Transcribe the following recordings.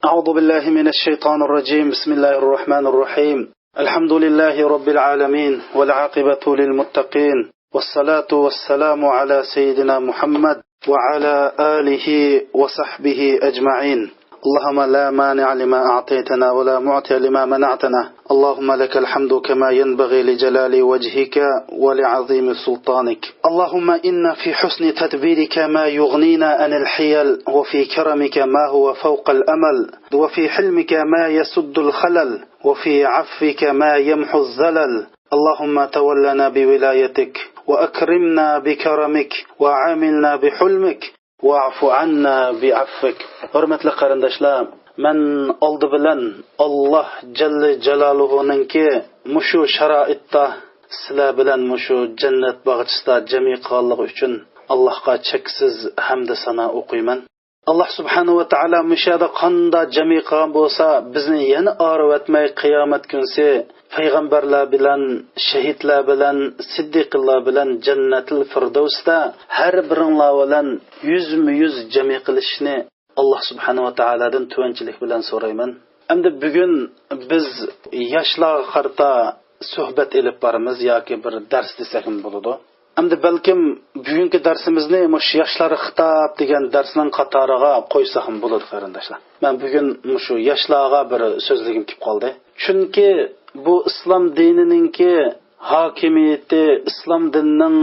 أعوذ بالله من الشيطان الرجيم. بسم الله الرحمن الرحيم. الحمد لله رب العالمين والعاقبة للمتقين والصلاة والسلام على سيدنا محمد وعلى آله وصحبه أجمعين. اللهم لا مانع لما أعطيتنا ولا معطي لما منعتنا. اللهم لك الحمد كما ينبغي لجلال وجهك ولعظيم سلطانك. اللهم إن في حسن تدبيرك ما يغنينا عن الحيل، وفي كرمك ما هو فوق الأمل، وفي حلمك ما يسد الخلل، وفي عفوك ما يمحو الزلل. اللهم تولنا بولايتك وأكرمنا بكرمك وعاملنا بحلمك واعف عنا بعفوك. Hörmetli qarindoshlar, men oldi bilan Alloh jalla jalaluhuninki mushu sharoitda sizlar bilan mushu jannat bag'ichisida jami qilganligi uchun Allohga cheksiz hamd sana o'qiyman. Alloh subhanahu va taolo mushada qanda jami qilgan bo'lsa, bizni yana o'rvatmay qiyomat kunsi payg'ambarlar bilan, shahidlar bilan, siddiqlar bilan jannatul firdavsda har biringlar bilan yuzma-yuz jami qilishni Alloh subhanahu va taoladan tuvanchilik bilan so'rayman. Endi bugun biz yoshlarga qarta suhbat elib boramiz yoki bir dars desak ham bo'ladi. Endi balkim bugungi darsimizni mush yoshlar xitob degan darsning qatoriga qo'ysak ham bo'ladi qarindoshlar. Men bugun mushu yoshlarga bir so'zligim kelib qoldi. Chunki bu islom dinininki hokimiyati, islom dinining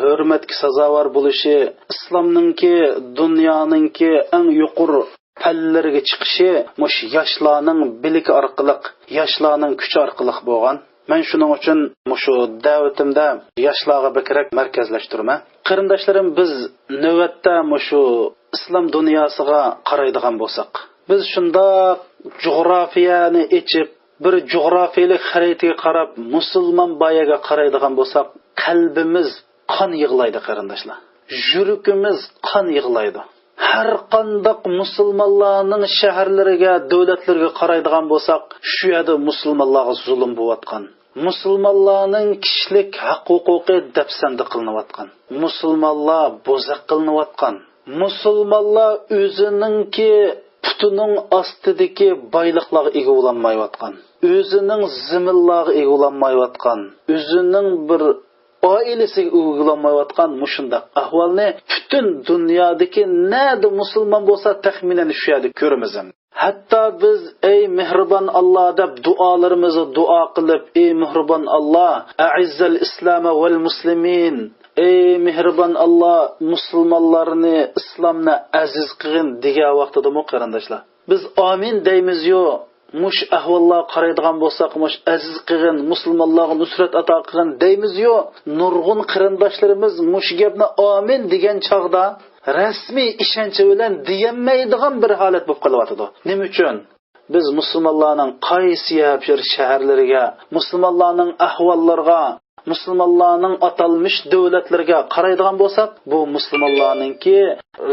hurmatga sazovor bo'lishi, islomninki dunyoninki eng yuqori pallariga chiqishi mush yoshlarning biligi orqali, yoshlarning kuchi orqali bo'lgan. Men shuning uchun mushu da'vatimda yoshlarga bakrak markazlashtiraman. Qarindoshlarim, biz navbatda mushu islom dunyosiga qaraydigan bo'lsak, biz shunda jug'rofiyani echib bir jug'rofiyalik xaritaga qarab musulmon boyaga qaraydigan bo'lsak, qalbimiz qon yig'laydi qarindoshlar. Yuragimiz qon yig'laydi. Har qanday musulmonlarning shaharlariga, davlatlarga qaraydigan bo'lsak, shu yerda musulmonlarga zulm bo'layotgan. Musulmonlarning kishilik haq-huquqi dafsanda qilinayotgan. Musulmonlar bo'zaq qilinayotgan. Musulmonlar o'zininki putining ostidagi boyliqlarga ega bo'lolmayotgan. O'zining ziminlarga ega bo'lolmayotgan. O'zining bir oilasiga uygulanmayotgan mushundaq ahvolni butun dunyodagi nada musulmon bo'lsa taxminan shu yerda ko'ramiz. Hatto biz ey mehribon Alloh deb duolarimizni duo qilib, ey mehribon Alloh, a'izzal islom val muslimin, ey mehribon Alloh, musulmonlarni, islomni aziz qilgin degan vaqtida qarindoshlar, biz amin deymiz-yu. Mush ahvollar qaraydigan bo'lsak, mush aziz qilgin, musulmonlarga nusrat ato qilgin deymiz-yu. Nurg'un qarindoshlarimiz mush gapni amin degan chog'da rasmiy ishonch bilan deyolmaydigan bir holat bo'lib qolyapti. Nima uchun? Biz musulmonlarning qaysi shaharlariga, musulmonlarning ahvollariga, musulmonlarning atalmış davlatlarga qaraydigan bo'lsak, bu musulmonlarningki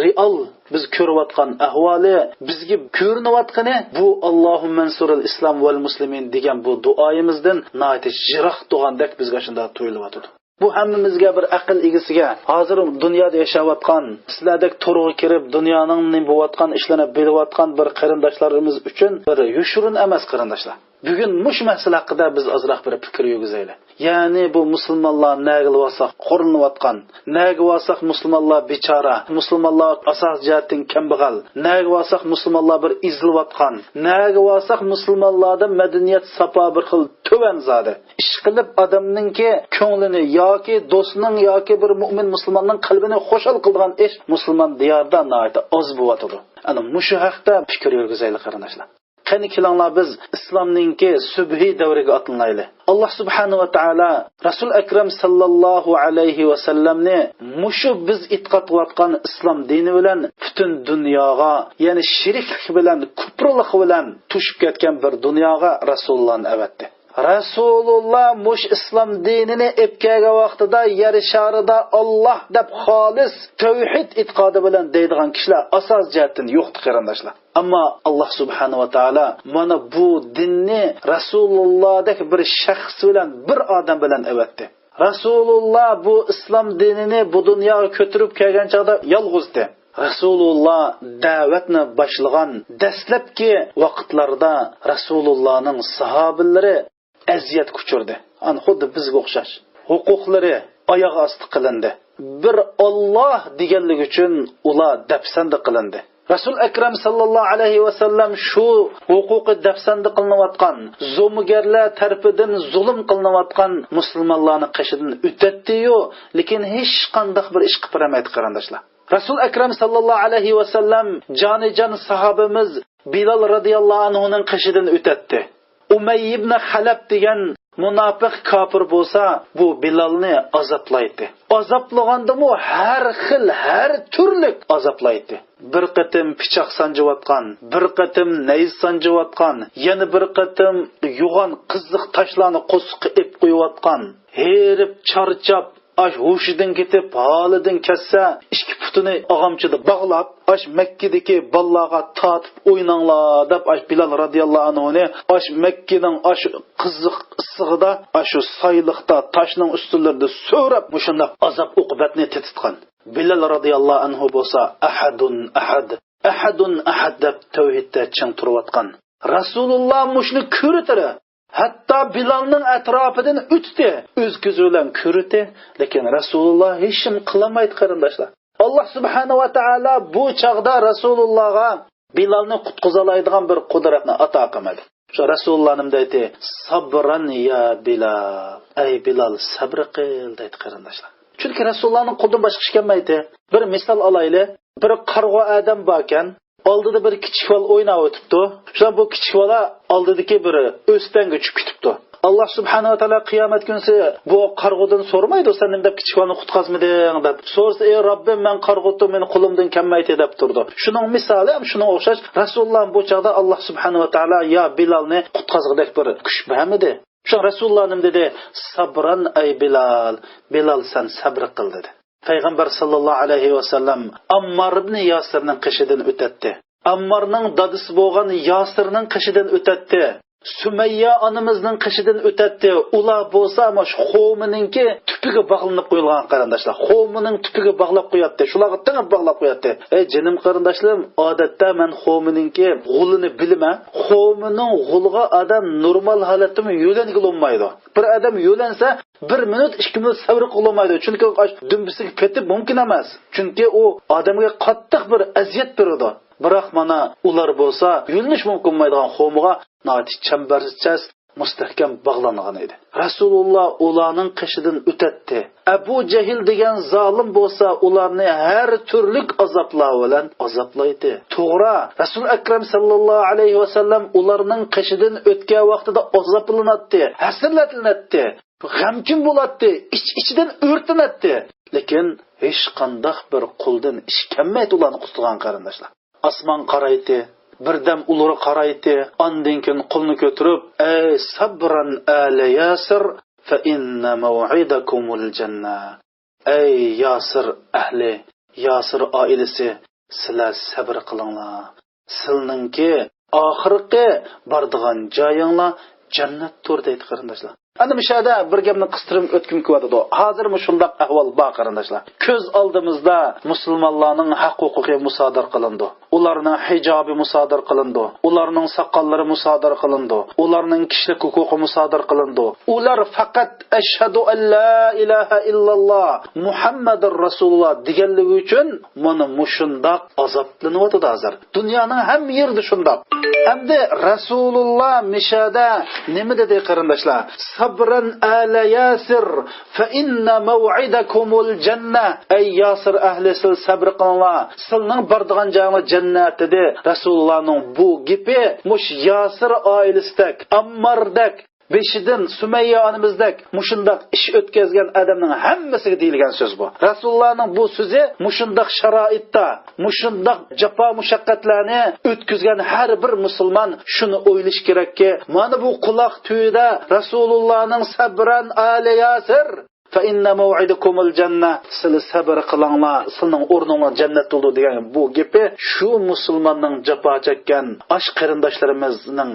real biz ko'rayotgan ahvoli, bizga ko'rinayotgani bu Allohumma mansurul islom val muslimin degan bu duoyimizdan nayt jiroq turgandek bizga shunda tuyulyapti. Bu hammamizga bir aql egasiga, hozir dunyoda yashayotgan, sizlardek to'rg'i kirib dunyoning nima bo'layotgan ishlarni bilayotgan bir qarindoshlarimiz uchun bir yushurun emas qarindoshlar. Bugun mush masala haqida biz ozroq bir fikr yurgizaylik. Ya'ni bu musulmonlar nega bo'lsa qo'rinayotgan, nega bo'lsa musulmonlar bechora, musulmonlar asos jihatdan kambag'al, nega bo'lsa musulmonlar bir izilayotgan, nega bo'lsa musulmonlarda madaniyat sapo bir xil to'van zodi. Ish qilib odamningki ko'nglini yoki do'stining yoki bir mu'min musulmonning qalbini xo'shal qiladigan ish musulmon diyorda nayta oz bo'layotdi. Ana mushu haqda fikr yurgizaylik qarindoshlar. Qani kelinglar biz islomningki subhi davriga atlanaylik. Alloh subhanahu va taolo Rasul akram sallallohu alayhi va sallamni mushu biz e'tiqod qilayotgan islom dini bilan butun dunyoga, ya'ni shirklik bilan, kufrlik bilan tushib ketgan bir dunyoga Rasulullohni avatdi. Rasululloh mush islom dinini epkaga vaqtida yer sharida Alloh deb xolis tavhid e'tiqodi bilan deydigan kishilar asos jihatdan yo'qdi qarindoshlar. Ammo Alloh subhanahu va taolo mana bu dinni Rasulullodek bir shaxs bilan, bir odam bilan avatdi. Rasululloh bu islom dinini bu dunyoga ko'tarib kelgan chaqda yolg'izdi. Rasululloh da'vatni boshlagan dastlabki vaqtlarda Rasulullohning sahobalari aziyat kuchirdi. Ana xuddi bizga o'xshash. Huquqlari oyoq osti qilindi. Bir Alloh deganlik uchun ular dafsanda qilindi. Rasul akram sallallohu alayhi va sallam shu huquqi dafsanda qilinayotgan, zo'migarlar tarafidan zulm qilinayotgan musulmonlarning qishidan o'tdi-yu, lekin hech qanday bir ish qilib bermaydi qarindoshlar. Rasul akram sallallohu alayhi va sallam jonijon sahobimiz Bilal radhiyallohu anhuning qishidan o'tdi. Umay ibn Halab degan munofiq kafir bo'lsa, bu Bilalni azoblaydi. Azoblagandimi har xil, har turli azoblaydi. Bir qatim pichoq sanjiyotgan, bir qatim nayz sanjiyotgan, yana bir qatim yo'g'on qiziq toshlarni qo'sqib ep qo'yayotgan, herib charchab hushidan ketib, holidan ketsa, ikki putini og'amchida bog'lab, Makkadagi ballag'a tatib o'ynanglar deb Bilal radhiyallohu anhuni Makkaning qiziq issig'ida, shu sayliqda toshning ustunlarida so'rab, mushundaq azob uqubatni tetitgan. Bilal radhiyallohu anhu bo'lsa, ahadun ahad deb tavhidda ching turayotgan. Rasululloh mushni ko'rdi. Hatto Bilalning atrofidan o'tdi, o'z ko'zi bilan ko'rdi, lekin Rasululloh hech kim qilmaydi qarindoshlar. Alloh subhanahu va taolo bu chaqda Rasulullohga Bilalni qutqiza oladigan bir qudratni ato qilmadi. Shu Rasululloh nima deydi? Sabran ya Bilal. Ey Bilal, sabr qil deydi qarindoshlar. Chunki Rasulullohning qo'lidan boshqa ish kelmaydi. Bir misol olayli. Bir qarg'a odam bor ekan, oldida bir kichik bola o'ynab o'tibdi. Shundan bu kichik bola oldidagi biri o'stanga tushib ketibdi. Alloh subhanahu va taolo qiyomat kunsi bu qarg'adan so'ramaydi, sen nima deb kichik bolani qutqazmading deb. So'rsa, ey Robbim, men qarg'atdim, meni qo'limdan kelmaydi deb turdi. Shuning misoli ham shunga o'xshash. Rasululloh bu chaqda Alloh subhanahu va taolo ya Bilalni qutqazgidek bir kuch bermadi. Shu Rasululloh nima dedi? Sabran ey Bilal. Bilal sen sabr qil dedi. Payg'ambar sallallohu alayhi va sallam Ammar ibn Yasirning qishidan o'tdi. Ammarning dadisi bo'lgan Yasirning qishidan o'tdi. Sumayya onamizning qishidan o'tdi. Ular bo'lsa, mana shu xo'mininki tupiga bog'lanib qo'yilgan qarindoshlar. Xo'mining tupiga bog'lab qo'yapti. Shularga tengib bog'lab qo'yapti. Ey jinim qarindoshlarim, odatda men xo'mininki g'ulini bilman. Xo'mining g'ulga odam normal holatda yo'langa olmaydi. Bir odam yo'lansa 1 minut 2 minut sabr qilolmaydi. Chunki dumbisiga ketib mumkin emas. Chunki u odamga qattiq bir aziyat beradi. Biroq mana ular bo'lsa, yo'linish mumkin bo'lmaydigan xo'miga nati chambarchas mustahkam bog'langan edi. Rasululloh ularning qishidan o'tdi. Abu Jahil degan zolim bo'lsa, ularni har turli azoblar bilan azoblaydi. To'g'ri, Rasul akram sallallohu alayhi va sallam ularning qishidan o'tgan vaqtida azoblanadi, hasratlanadi, g'amkin bo'ladi, ichidan o'rtanadi. Lekin hech qanday bir quldan ish kelmaydi ularni qutqazgan qarindoshlar. Osmon qaraydi, birdam ulug'i qaraydi, ondan keyin qo'lni ko'tarib, ey sabran ala Yasir fa inna maw'idakumul janna. Ey Yasir ahli, Yasir oilasi, sizlar sabr qilinglar. Sizlarningki oxirgi boradigan joyinglar jannatdir deydi qarindoshlar. Ana mishada bir gapni qistirib o'tkim keladi. Hozir shunday ahvol bor qarindoshlar. Ko'z oldimizda musulmonlarning haq-huquqi musodar qilindi. Ularning hijobi musodar qilindi. Ularning soqollari musodar qilindi. Ularning kishilik huquqi musodar qilindi. Ular faqat ashhadu an la ilaha illalloh Muhammadur Rasululloh deganligi uchun mana mushundoq azoblanyapti hozir. Dunyoning hamma yerida shundoq. Hamda Rasululloh mishada nima dedi qarindoshlar? Sabran ala Yasir fa inna maw'idakumul janna. Ey Yasir ahli, siz sabr qilinglar. Sizning boradigan joyingiz jannat dedi. Rasulullohning bu gapi mush Yasir oilasidek, Ammardek, beshidan Sumayya onamizdek mushundaq ish o'tkazgan odamning hammasiga deyilgan so'z bu. Rasulullohning bu so'zi mushundaq sharoitda, mushundaq jafo mushaqqatlarni o'tkazgan har bir musulmon shuni o'ylash kerakki, mana bu quloq tuyida Rasulullohning sabran ala Yasir fa inna maw'idukumul janna, siz sabr qilinglar, sizning o'rningiz jannat bo'ldi degan bu gapi shu musulmonning jafo chekkan ash qarindoshlarimizning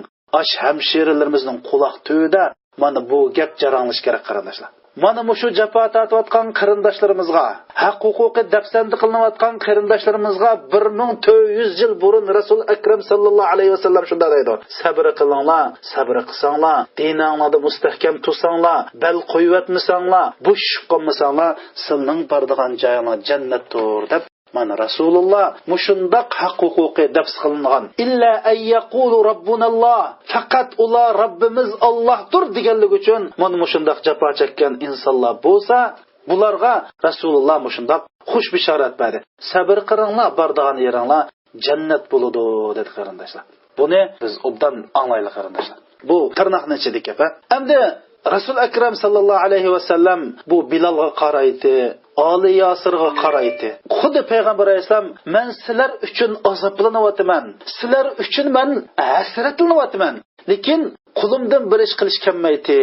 hamshiralarimizning quloq tuyida mana bu gap jaranglish kerak qarindoshlar. mana mushu jafo tortayotgan qarindoshlarimizga, haq huquqi dafsanda qilinayotgan qarindoshlarimizga 1400 yil burun Rasul akram sallallohu alayhi vasallam shunday deydi: sabr qilinglar, sabr qilsanglar, diningizda mustahkam tursanglar, bal qo'yatmasanglar, bo'sh qolmasanglar, sizning boradigan joyingiz jannatdir deb mana Rasululloh mushundaq haq huquqi dafs qilingan. Illa ayyaqulu robbunalloh, faqat ular Robbimiz Allohdir deganligi uchun mana mushundaq jafo chekkan insonlar bo'lsa, bularga Rasululloh mushundaq xush bishorat berdi. Sabr qilinglar, boradigan yeringlar jannat bo'ladi dedi qarindoshlar. Buni biz obdan anglaylik qarindoshlar. Bu tirnoqning ichidagi gap. Endi Rasul akram sallallohu alayhi vasallam bu Bilalga qaraydi, Ali Yasirga qaraydi. Xuddi payg'ambar alayhisalom men sizlar uchun azoblanyapman, sizlar uchun men hasratlanyapman, lekin qo'limdan bir ish qilish kelmaydi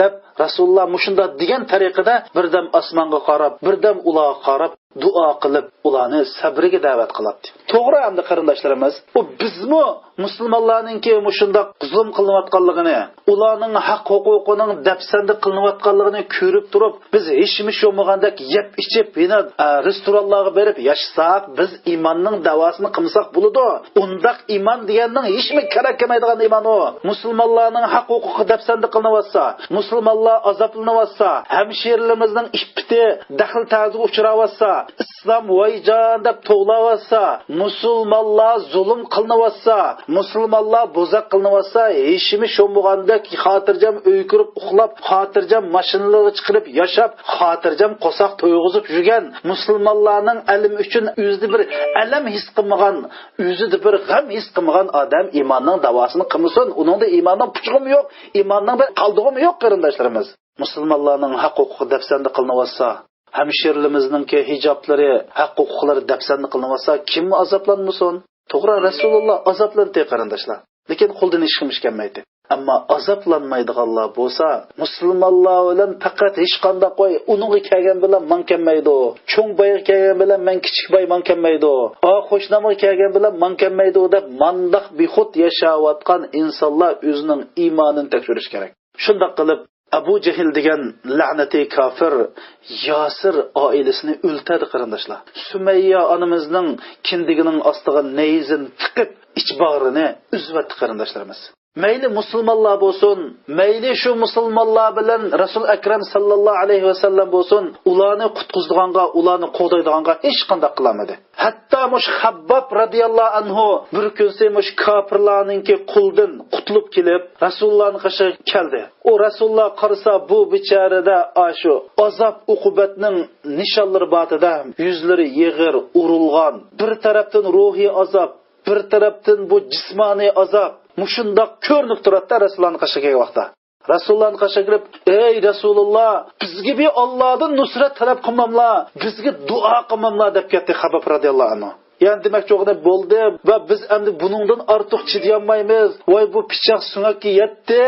deb Rasululloh mushunda degan tariqada birdam osmonga qarab, birdam ularga qarab duo qilib ularni sabriga da'vat qiladi. To'g'ri hamda qarindoshlarimiz, u bizmi musulmonlarningki mushunda zulm qilinayotganligini, ularning haq huquqining dafsanda qilinayotganligini ko'rib turib, biz hech yo'magandek yeb ichib, yana restoranlarga berib yashasak, biz iymonning davosini qilsak bo'ladi. Undaq iymon deganning hech kerak kelmaydigan iymon u. Musulmonlarning haq huquqi dafsanda qilinayotsa, musulmonlar azoblanyapsa, hamshirlarimizning iffati daxl ta'ziga uchrayapsa, islom voyjon deb to'g'layapsa, musulmonlar zulm qilinayapsa, musulmonlar bo'zaq qilinayapsa, hechimi sho'mug'andek xotirjam uy kirib uxlab, xotirjam mashinalarga chiqib yashab, xotirjam qo'saq to'yg'izib yurgan musulmonlarning alim uchun o'zida bir alam his qilmagan, o'zida bir g'am his qilmagan odam iymonning davosini qilmasin. Uningda iymonning puchug'i yo'q, iymonning bir qaldig'i yo'q qarindoshlarimiz. Musulmonlarning haq huquqi dafsanda qilinayapsa, hamshirlarimizning hijoblari, haq huquqlari dafsanda qilinayapsa, kim azoblanmasin? To'g'ri, Rasululloh azoblandi qarindoshlar. Lekin qo'ldan ish qilmish kelmaydi. Ammo azoblanmaydiganlar bo'lsa, musulmonlar bilan faqat hech qanday qo'y, uningga kelgan bilan man kelmaydi. Cho'ng boyga kelgan bilan men kichik boy man kelmaydi. Qo'shnimga kelgan bilan man kelmaydi deb mandaq bixud yashayotgan insonlar o'zining iymonini tekshirish kerak. Shunday qilib Abu Jahl degan la'nati kafir Yasir oilasini o'ltadi qarindoshlar. Sumayya onamizning kindigining ostiga nayzin tiqib ich bag'rini uzvatdi qarindoshlarimiz. Mayli musulmonlar bo'lsin, mayli shu musulmonlar bilan Rasul akram sallallohu alayhi vasallam bo'lsin, ularni qutqizdiganga, ularni qo'daydiganga hech qanday qilmadi. Hatto mush Habbob radhiyallohu anhu bir kunsi mush kofirlarningki quldan qutulib kelib, Rasulullohning qishiga keldi. U Rasululloh qarasa bu bechorada ashu azob uqubatning nishonlari batida yuzlari yig'ir, urilgan, bir tarafdan ruhiy azob, bir tarafdan bu jismoniy azob mushundoq ko'rinib turadi Rasulullohning qashiga vaqtda. Rasulullohning qashiga kirib, "Ey Rasululloh, bizga bir Allohdan nusrat talab qilmamlar, bizga duo qilmamlar" deb ketdi Habbob radhiyallohu anhu. Yani demek çoğuna bo'ldi va biz endi buningdan ortiq chidayolmaymiz. Voy bu pichoq sungakka yetdi.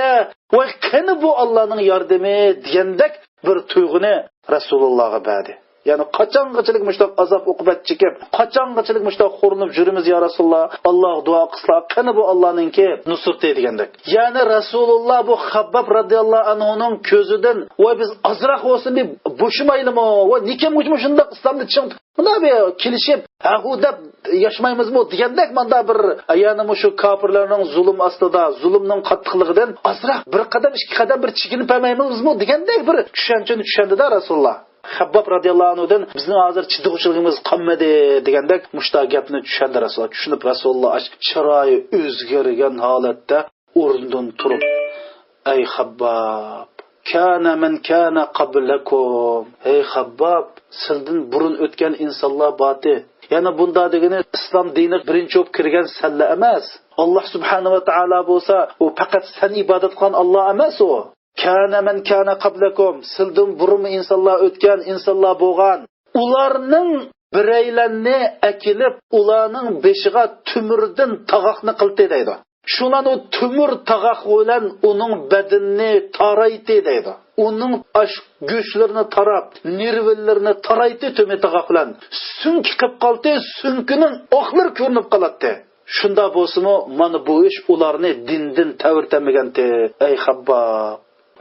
Voy qani bu Allohning yordami degandek bir tuyg'uni Rasulullohga berdi. Yani qachongachilik mushtaq azob uqubat chekib, qachongachilik mushtaq xo'rinib yurimiz ya Rasululloh, Alloh duo qilsa, qani bu Allohningki nusrati degandek. Yani Rasululloh bu Habbob radhiyallohu anhuning ko'zidan, voy biz azroq bo'lsin deb bo'shimaylimi? Voy nikam shundoq islomni ching bunda bir kelishib, u deb yashmaymizmi degandek manda bir yana shu kofirlarning zulm ostida, zulmning qattiqligidan azroq bir qadam, ikki qadam bir chekinib olmaymizmi degandek bir tushunchani tushundida Rasululloh. Habbob radhiyallohu anhudan bizning hozir chidg'uvchiligimiz qolmadi degandek mushta gapni tushunadi Rasululloh. Tushunib Rasululloh chiroyi o'zgargan holatda o'rnidan turib, "Ey Habbob, kana man kana qablakum." Ey Habbob, sizdan burun o'tgan insonlar boti. Yana bunda degani islom dini birinchi bo'lib kirgan salla emas. Alloh subhanahu va taolo bo'lsa, u faqat sen ibodat qilgan Alloh emas u. Kana man kana qablakum, sizdan burun insonlar o'tgan insonlar bo'lgan. Ularning biraylarni akilib, ularning beshiga tumirdan tag'oqni qildi deydi. Shundan o tumur tag'oq bilan uning badanini taraydi deydi. Uning go'shtlarini tarab, nervlarini taraydi tumur tag'oq bilan. Sunk qilib qoldi, sunkining oqlar ko'rinib qoladi. Shunda bo'lsa-mu, mana bu ish ularni dindan tavirtamaganti. Ey Habbob,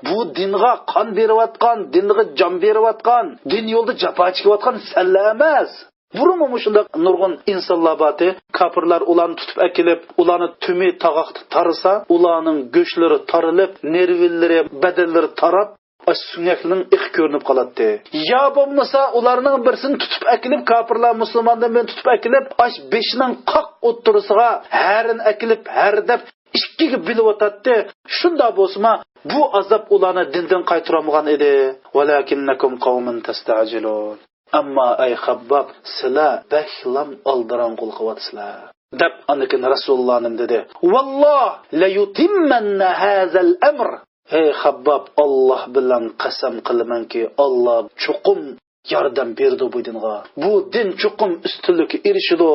bu dinga qon berayotgan, dinga jon berayotgan, din yo'lda jafo chekayotgan sizlar emas. Burunmu shunday nurg'un insonlar boti, kafirlar ularni tutib akilib, ularni tumi tag'oqda tarisa, ularning go'shlari tarilib, nervillari, badallari tarab, sunyakning iq ko'rinib qoladi. Ya bo'lmasa ularning birsini tutib akilib, kafirlar musulmondan men tutib akilib, beshining qoq o'ttirisiga harin akilib, hardab ikkiga bilib o'tadi. Shunda bo'lsa, bu azob ularni dindan qaytaramagan edi. Walakinnakum qaumun tastajilun. Ammo ay Xabbab, sizlar baklam oldiran qul qilyapsizlar. Deb anikin Rasululloh nim dedi. Valloh la yutimmanna hazal amr. Ey Xabbab, Alloh bilan qasam qilamanki, Alloh chuqum yordam berdi bu dinga. Bu din chuqum ustunlikka erishidi.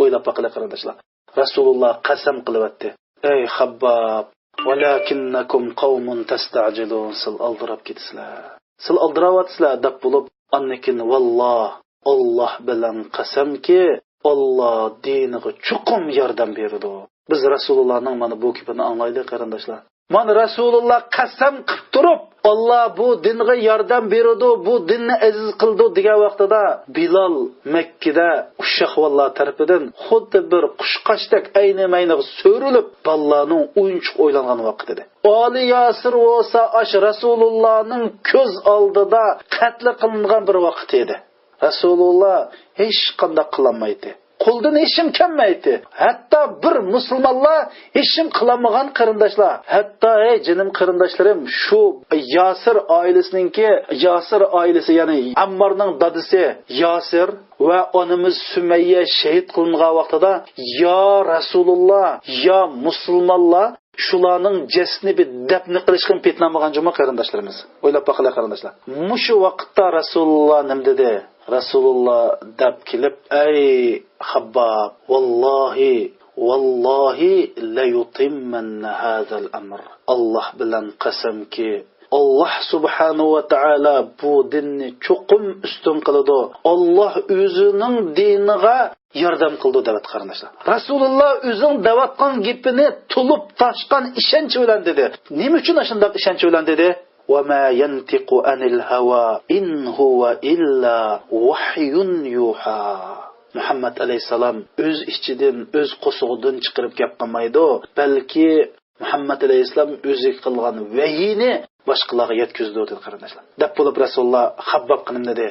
O'ylab baqila qarindoshlar. Rasululloh qasam qilyapti. Ey Xabbab, walakinnakum qaumun tastajilun. Sil aldirab ketisizlar. Sil aldirawatsizlar deb bo'lib, annikin valloh Alloh bilan qasamki, Alloh diniga chuqum yordam berdi. Biz Rasulullohning mana bu gapini anglaylik qarindoshlar. Mana Rasululloh qasam qilib turib, Alloh bu dinga yordam berdi, bu dinni aziz qildi degan vaqtida Bilal Makkada ushshaqvallar tarafidan xuddi bir qushqashdek ayni-mayniga so'rilib, ballarning o'yinchiq o'ylangan vaqt edi. Ali Yasir bo'lsa ash Rasulullohning ko'z oldida qatl qilingan bir vaqt edi. Rasululloh hech qanday qilolmaydi. Qo'ldan hechim kelmaydi. Hatto bir musulmonlar hechim qilamagan qarindoshlar. Hatto ey jinim qarindoshlarim, shu Yasir oilasi, ya'ni Ammarning dadisi Yasir va onamiz Sumayya shahid qilingan vaqtida, yo Rasululloh, yo musulmonlar shularning jasni bir dafn qilishga petnamagan juma qarindoshlarimiz. O'ylab baqinglar qarindoshlar. Mushu vaqtda Rasululloh nim dedi? Rasululloh deb kelib, ey Xabbab, vallohi la yutimmanna hazal amr. Alloh bilan qasamki, Alloh subhanahu va taolo bu dinni chuqum ustun qiladi. Alloh o'zining diniga yordam qildi deb qarindoshlar. Rasululloh o'zining davatgan gapini tulib tashgan ishonch bilan dedi. Nima uchun shunday ishonch bilan dedi? وَمَا يَنْتِقُ عَنِ الْهَوَى إِنْ هُوَ إِلَّا وَحْيٌ يُوحَى. Muhammad alayhisalom o'z ichidan, o'z qo'sug'idan chiqarib gap qilmaydi, balki Muhammad alayhisalom o'zi qilgan vahiyni boshqalarga yetkazdi dedi qarindoshlar. Deb bo'lib Rasululloh Xabbab qinim dedi.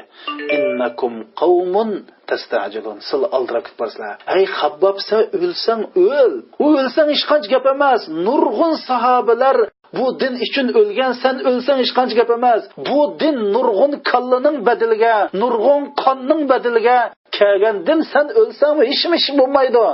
Innakum qaumun tastajilun. Sil aldirab ketbarsizlar. Ey Xabbab, sen o'lsang o'l. O'lsang hech qancha gap emas. Nurg'un sahobalar bu din uchun o'lgan, sen o'lsang hech qancha gap emas. Bu din nurg'un kallaning badiliga, nurg'un qonning badiliga kelgan din. Sen o'lsang hech bo'lmaydi.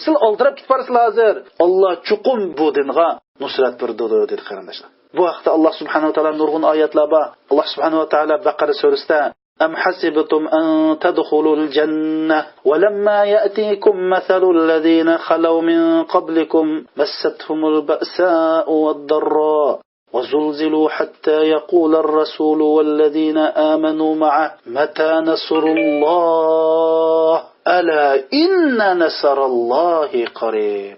Sil aldirab ketbarsizlar hozir. Alloh chuqum bu dinga nusrat berdi dedi qarindoshlar. Bu haqda Alloh subhanahu va taolo nurg'un oyatlar bor. Alloh subhanahu va taolo Baqara surasida أم حسبتم أن تدخلوا الجنة ولما يأتيكم مثل الذين خلوا من قبلكم مستهم البأساء والضراء وزلزلوا حتى يقول الرسول والذين آمنوا معه متى نصر الله ألا إن نصر الله قريب.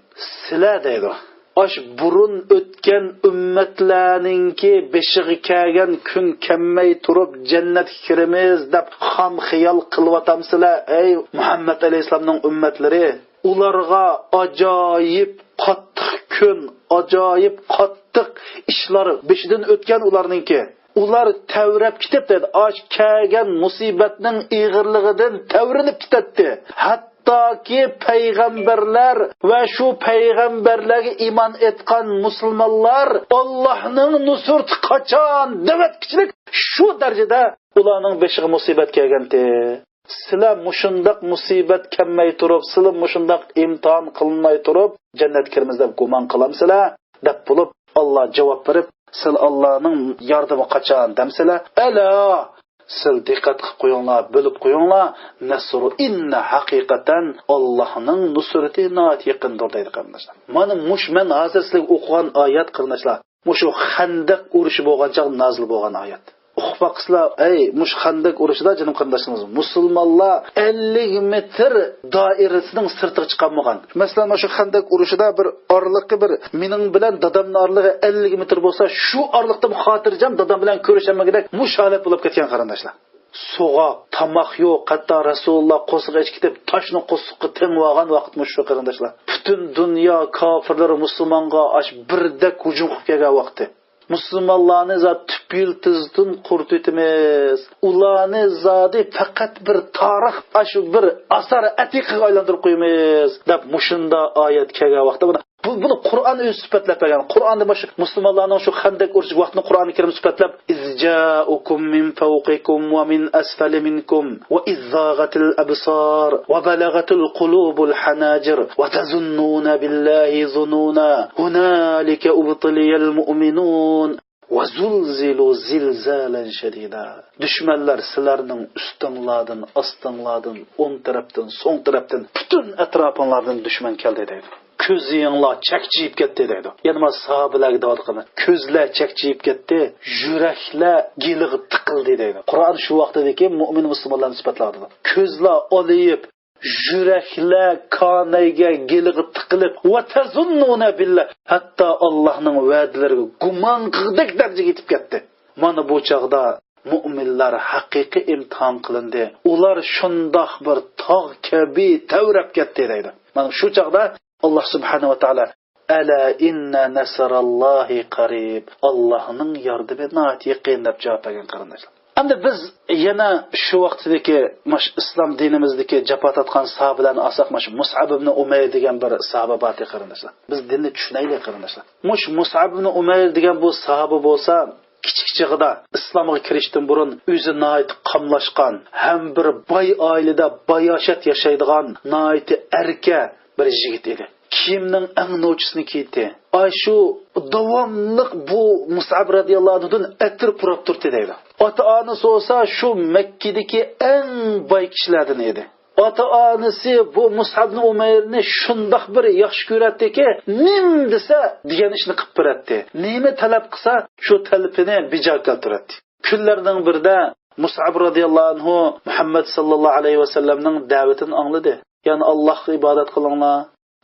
سلا deydi. Aş burun o'tgan ummatlarningki beshig'i kelgan kun kelmay turib jannatga kiramiz deb ham xiyol qilyapamsizlar ey Muhammad alayhisolamning ummatlari. Ularga ajoyib qattiq kun, ajoyib qattiq ishlar beshidan o'tgan ularningki. Ular tavrab ketib dedi. Aş kelgan musibatning ig'irligidan tavrinib ketdi. Hattoki payg'ambarlar va shu payg'ambarlarga iymon etgan musulmonlar Allohning nusrati qachon davatkichilik shu darajada ularning beshiga musibat kelgandi. Sizlar mushundaq musibat kelmay turib, sizlar mushundaq imtihon qilinmay turib jannatga kiramiz deb gumon qilamsizlar deb bo'lib Alloh javob berib, siz Allohning yordami qachon demsizlar? Ala sil diqqat qilib qo'yinglar, bilib qo'yinglar. Nasru inna haqiqatan Allohning nusrati noat yaqindir deydi qarindoshlar. Mana men hozir sizlarga o'qigan oyat qarindoshlar. Mushu Xandaq urushi bo'lgan chaq nozil bo'lgan oyat. uqbaqsizlar, ey mush Xandak urushida canım qarindashimiz, musulmonlar 50 metr doirasining sirtiga chiqolmagan. Masalan, shu Xandak urushida bir orliqi bir mening bilan dadamning orlig'i 50 metr bo'lsa, shu orliqda xotirjam dadam bilan ko'rishamagidek musholat bo'lib ketgan qarindoshlar. Soğa, tamaq yo'q, hatta Rasululloh qo'shiq ichib ketib, toshni qo'shiqqa tengib olgan vaqtmi shu qarindoshlar. Butun dunyo kofirlari musulmonga birdek hujum qilib kelgan vaqti. Musulmonlarni zot tüpyiltizdan qurtitimiz. Ularni zodi faqat bir tarix, shu bir asar atiqiga aylantirib qo'yamiz deb mushunda oyat kelgan vaqtda buni Qur'on o'zi sifatlab bergan. Qur'onda bosh musulmonlarning shu Xandak urush vaqtini Qur'oni Karim sifatlab, izja'ukum min fawqikum wa min asfali minkum wa izzaghatil absar wa balagatil qulubul hanajir wa tazunnuna billahi zununa hunalika ubtiliyal mu'minun wa zulzilu zilzalan shadida. Düşmanlar sizlarning ustinglardan, ostinglardan, o'ng tarafdan, so'ng tarafdan, butun atrofinglardan dushman keldi deydi. Ko'zinglar chakchiyib ketdi deydi. Yana sahobalarga deyotgan, ko'zlar chakchiyib ketdi, yuraklar giliga tiqildi deydi. Qur'on shu vaqtdagi mu'min musulmonlarni sifatladi. Ko'zlar oliyib, yuraklar qonayga giliga tiqilib, va tazunnuna billah, hatto Allohning va'dalariga gumon qildik darajaga yetib ketdi. Mana bu chaqda mu'minlar haqiqiy imtihon qilindi. Ular shundoq bir tog' kabi tavrab ketdi deydi. Mana shu chaqda Allah subhanahu wa ta'ala ala inna nasrallohi qarib. Allohning yordami nihoyat yaqin deb javob bergan qarindoshlar. Endi biz yana shu vaqtdagi islom dinimizdagi jafo tortgan sahobalarni olsak, Mus'ab ibn Umayr degan bir sahoba bor qarindoshlar. Biz dinni tushunaylik qarindoshlar. Mus'ab ibn Umayr degan bu sahoba bo'lsa, kichikchig'ida islomga kirishdan burun o'zi nihoyat qamlashgan, ham bir boy oilada boyoshat yashaydigan, nihoyat erka bir yigit edi. Kiyimning eng novchisini kiydi. Ay shu davomliq bu Mus'ab radhiyallohu anhudan atir purab turdi deydi. Ota-onasi bo'lsa shu Makkadagi eng boy kishilardan edi. Ota-onasi bu Mus'ab ibn Umayrni shundoq bir yaxshi ko'ratdiki, nim desa degan ishni qilib beradi. Nima talab qilsa shu talabini bijo keltiradi. Kunlarning birida Mus'ab radhiyallohu anhu Muhammad sallallohu alayhi va sallamning da'vatini angladi. Yani Allah'a ibadet qilinglar,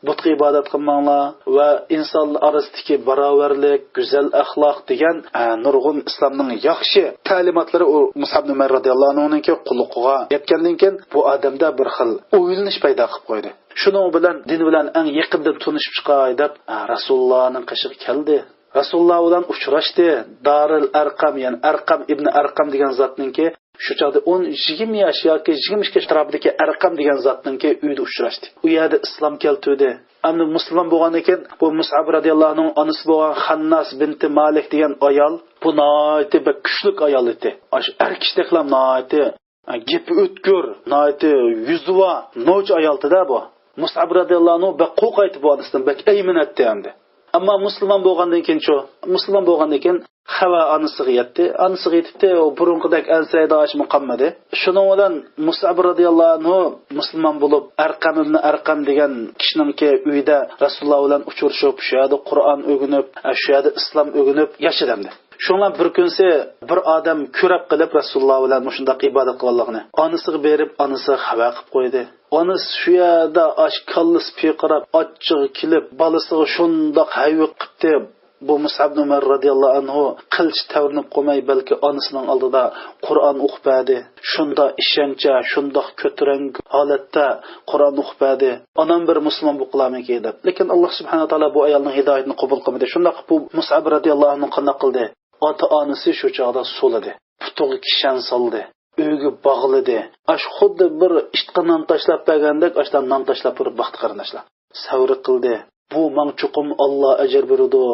butga ibadet qilmanglar va inson orasidagi barobarlik, go'zal axloq degan nurg'un islomning yaxshi ta'limotlari Mus'ab ibn Umayr radhiyallohu anhuning quliqiga yetgandan keyin bu odamda bir xil o'ylanish paydo qilib qo'ydi. Shuning bilan din bilan eng yaqindan tanishib chiqay deb Rasulullohning qishig'i keldi. Rasululloh bilan uchrashdi. Darul Arqam, ya'ni Arqam ibn Arqam degan zotninki shu chaqda 10-20 yosh yoki 22 yosh tarafidagi Arqam degan zotninki uyda uchrashdi. U yerda islom keltirdi. Ammo musulmon bo'lgandan keyin bu Mus'ab radhiyallohu anhu onasi bo'lgan Xannas binti Malik degan ayol bu nihoyat bir kuchli ayol edi. Ash erkishliklar nihoyat gapi o'tkir, nihoyat yuzva, noch ayolda bu. Mus'ab radhiyallohu anhu ba qo'qaytib bu onasidan bak ayminatdi endi. Ammo musulmon bo'lgandan keyin Hava anasiga yetdi. Anasiga yetibdi, o burunqidek ansayda ochmi qolmadi. Shuning bilan Mus'ab radhiyallohu anhu musulmon bo'lib, Arqam ibn Arqam degan kishiningki uyida Rasululloh bilan uchrashib, shu yerda Qur'on o'rganib, shu yerda islom o'rganib yashadimdi. Shundan bir kunsi bir odam ko'rab qilib Rasululloh bilan shunday ibodat qilganligini onasiga berib, onasi xabar qilib qo'ydi. Onasi shu yerda ashkallis piqirab, ochchig' kelib, balasiga shunday hayviq qildi. Bu Mus'ab ibn Umayr radhiyallohu anhu qilch tavrinib qo'may, balki onasining oldida Qur'on o'qibadi. Shunda ishoncha, shunda ko'tarang holatda Qur'on o'qibadi. Onam bir musulmon bo'qlamak edi. Lekin Alloh subhanahu va taolo bu ayolning hidoyatini qabul qilmadi. Shunda bu Mus'ab radhiyallohu anhu qanday qildi? Ota-onasi shu chog'da so'ladi. Putuga kishan soldi. Uyga bog'ladi. Xuddi bir ishqanon tashlab bergandek, ashdan non tashlab turib baxti qarindoshlar. Savr qildi. Bu men chuqum Alloh ajr beradi.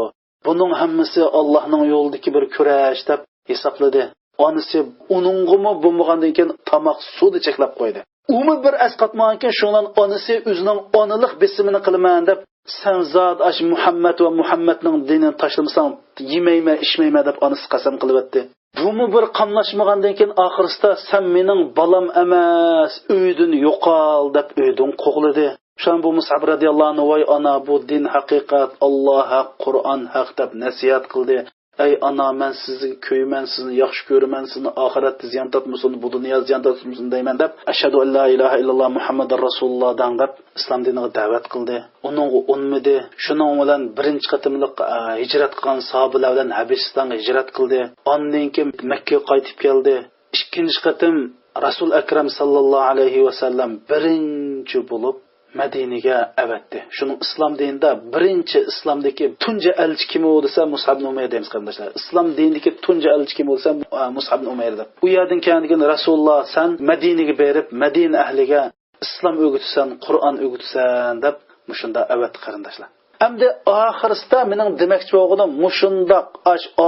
Bunun hammasi Allohning yo'lidagi bir kurash deb hisobladi. Onasi uningimi bo'lmagandan keyin tamoq suvni cheklab qo'ydi. Umi bir asqatmagan keyin shundan onasi o'zining onalik besimini qilaman deb, sen zot ash Muhammad va Muhammadning dinini tashlamasang yemayman, ichmayman deb onasi qasam qilibdi. Bumi bir qamlashmagandan keyin oxirsida sen mening balam emas, uydan yo'qol deb uydan qo'g'ladi. Şan bu Mus'ab radhiyallohu anhu voy ana bu din haqiqat, Alloh haq, Qur'on haq deb nasihat qildi. Ey ana, men sizni köymen, sizni yaxshi ko'raman, sizni oxiratda ziyon tatmasin, bu dunyoda ziyon tatmasin deyman deb, ashhadu an la ilaha illalloh muhammadar rasululloh deb islom diniga da'vat qildi. Uningga unmidi. Shuning bilan birinchi qatimliq hijrat qilgan sahobalar bilan Habisistonga hijrat qildi. Ondan keyin Makka ga qaytib keldi. Ikkinchi qatim Rasul akram sallallohu alayhi va sallam birinchi bo'lib Madinaga avatdi. Shuning islom dinida birinchi islomdagi tunji elchi kim bo'lsa Mus'ab ibn Umayr deymiz qarindoshlar. Islom dinidagi tunji elchi kim bo'lsa Mus'ab ibn Umayr deb. U yerdan keyin Rasululloh san Madinaga berib, Madina ahliga islom o'g'itsan, Qur'on o'g'itsan deb mushunda avat qarindoshlar. Hamda oxirisida mening demoqchi bo'lganim mushundoq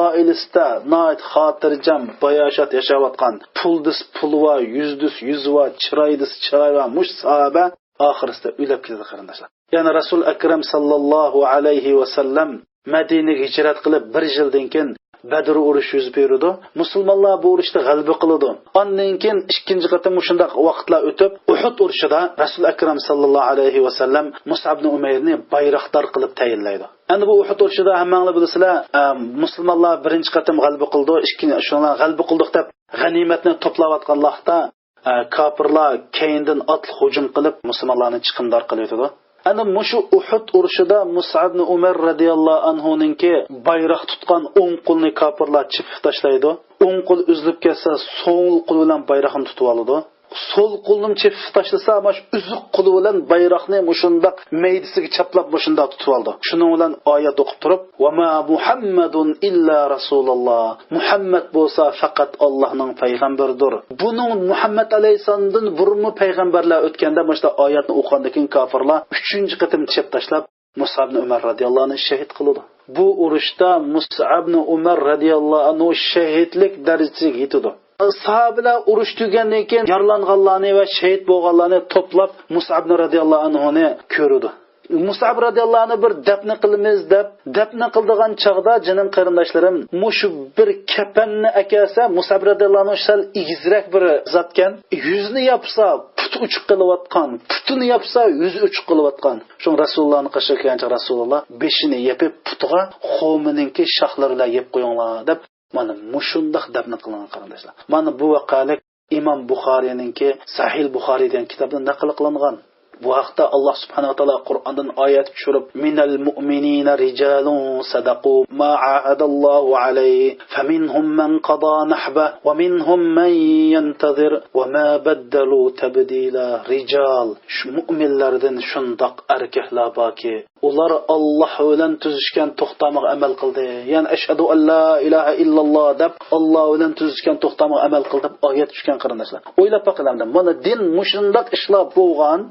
oilasida noit xotirjam bayoshat yashayotgan puldis pulva, yuzdis yuzva, chiroydis chiroyva mush sahaba oxirisida o'lib ketdi qarindoshlar. Ya'ni Rasul akram sallallohu alayhi va sallam Madinaga hijrat qilib 1 yildan keyin Badr urushi yuz berdi. Musulmonlar bu urushda g'alaba qildi. Ondan keyin ikkinchi qatim shunday vaqtlar o'tib, Uhud urushida Rasul akram sallallohu alayhi va sallam Mus'ab ibn Umayrni bayroqdor qilib tayinlaydi. Endi bu Uhud urushida hammanglar bilasizlar, musulmonlar birinchi qatim g'alaba qildi, ikkinchi shundan g'alaba qildik deb g'animatni to'playotgan vaqtda kafirlar keyindan otli hujum qilib musulmonlarni chiqimdor qilyotdi. Ana mushu Uhud urushida Mus'ab ibn Umar radhiyallohu anhuninki bayroq tutgan o'ng qo'lni kafirlar chipib tashlaydi. O'ng qo'l uzilib ketsa, so'l qo'l bilan bayroqni tutib oladi. So'l qo'lni chipib tashlasa, mash uzuq qo'li bilan bayroqni mushundaq meydisiga chaplab mushunda tutib oldi. Shuning bilan oyat o'qib turib, "Va ma Muhammadun illa rasululloh." Muhammad bo'lsa faqat Allohning payg'ambaridir. Buning Muhammad alayhisalomdan burunmi payg'ambarlar o'tganda mana oyatni o'qigandan keyin kafirlar 3-qatim chip tashlab Mus'ab ibn Umar radhiyallohu anhu shahid qildi. Bu urushda Mus'ab ibn Umar radhiyallohu anhu shahidlik darajasiga yetdi. Sahabeler urush tugandan keyin yaralanganlarni va shahid bo'lganlarni to'plab Mus'ab radhiyallohu anhuni ko'rdi. Mus'ab radhiyallohu anhu bir dafna qilamiz deb dafna qildigan chog'da jinim qarindoshlarim mushu bir kapanni akasa Mus'ab radhiyallohu anhu sal igizrak bir zatkan, yuzni yapsa puti uchiq qilayotgan, putini yapsa yuzi uchiq qilayotgan. Shu Rasulullohning qashirgancha Rasululloh beshini yapib putiga xo'mininki shoxlarini yeb qo'yinglar deb mana mushundaq dafna qilingan qarindoshlar. Mana bu vaqalik Imom Buxoriyninki Sahih Buxoriy degan kitobda naql qilingan. Bu haqda Alloh subhanahu va taolo Qur'ondan oyat tushirib, "Minal mu'minina rijalun sadaqu ma ahadallohu alayhi, faminhum man qada nahba wa minhum man yantazir wa ma baddalu tabdila." Rijal, shu mu'minlardan shundoq erkaklar borki, ular Alloh bilan tuzishgan to'xtamga amal qildi. Ya'ni ashhadu an la ilaha illalloh deb Alloh bilan tuzishgan to'xtamga amal qildi deb oyat tushgan qarindoshlar. O'ylab baqalamda, mana din mushundoq ishlar bo'lgan.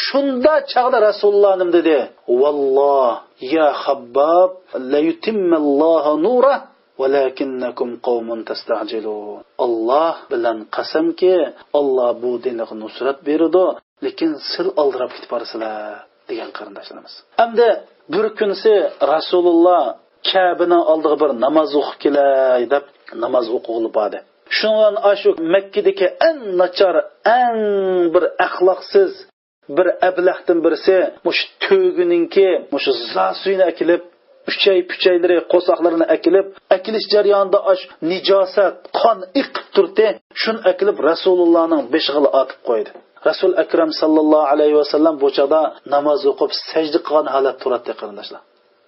Shunda chaqda Rasululloh nim dedi: "Valloh ya Habbab la yutimmallohu nura walakinnakum qawmun tastajilun." Alloh bilan qasamki, Alloh bu dinga nusrat berdi, lekin sil aldirab ketib borsizlar degan qarindoshlarimiz. Hamda bir kunsi Rasululloh Ka'baning oldiga bir namoz o'qib kelay deb namoz o'qig'ili bordi. Shundan ashu Makkadagi eng nachar, eng bir axloqsiz bir ablahdan birisi mush to'gininki mush zasuyni akilib, puchaylari, qo'soqlarini akilish jarayonida nijosat, qon iqib turdi. Shun akilib Rasulullohning beshiga otib qo'ydi. Rasul akram sallallohu alayhi va sallam bu chaqda namoz o'qib sajda qilgan holat turadi qarindoshlar.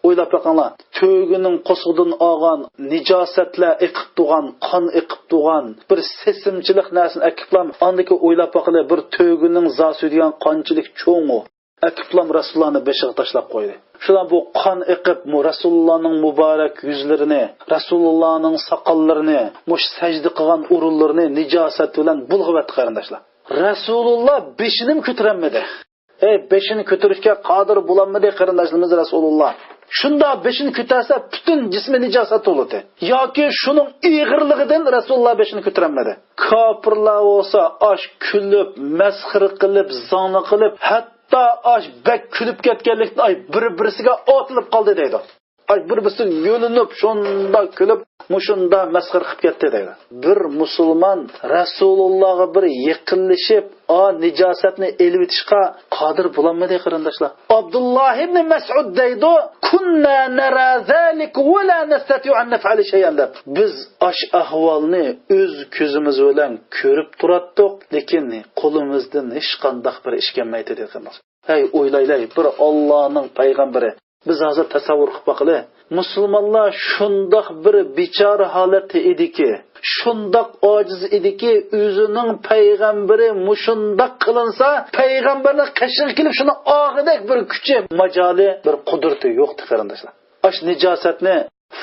O'ylab baqinglar, to'gining qo'sig'idan olgan nijosatlar iqib turgan, qon iqib turgan bir sesimchilik narsani akiblam, andiki o'ylab baqinglar, bir to'gining zosi degan qonchilik cho'ngu akiblam Rasulullohni beshiga tashlab qo'ydi. Shundan bu qon iqib Rasulullohning muborak yuzlarini, Rasulullohning soqollarini, mush sajda qilgan o'rinlarini nijosat bilan bulg'avat qarindoshlar. Rasululloh beshini ko'taramadi. Beshini ko'tarishga qodir bo'lolmadi qarindoshlarimiz Rasululloh. Shunda beshini ko'tarsa butun jismi nijosat bo'ladi. Yoki shuning ig'irligidan Rasululloh beshini ko'taramadi. Kofirlar bo'lsa osh kulib, masxir qilib, zona qilib, hatto osh bak kulib ketganlikdan bir-birisiga otilib qoldi deydi. bir-birisi yo'linib, shunda kulib, mushunda masxar qilib ketdi deydi. Bir musulmon Rasulullohga bir yaqinlashib, nijosatni elib etishga qodir bo'lolmadi qarindoshlar. Abdulloh ibn Mas'ud deydi, "Kunna nara zalik va la nastati'u an naf'ala shay'an." Biz ash ahvolni o'z ko'zimiz bilan ko'rib turatdik, lekin qo'limizdan hech qanday bir ish kelmaydi deydi. Hey, o'ylaylar, bir Allohning payg'ambari. Biz hozir tasavvur qilib boqaylik. Musulmonlar shundoq bir bechora holatda ediki, shundoq ojiz ediki, o'zining payg'ambari mushundoq qilinsa, payg'ambarlar qashig'i kelib shuni og'idek bir kuchi, majoli, bir qudrati yo'qdi qarindoshlar. Ash nijosatni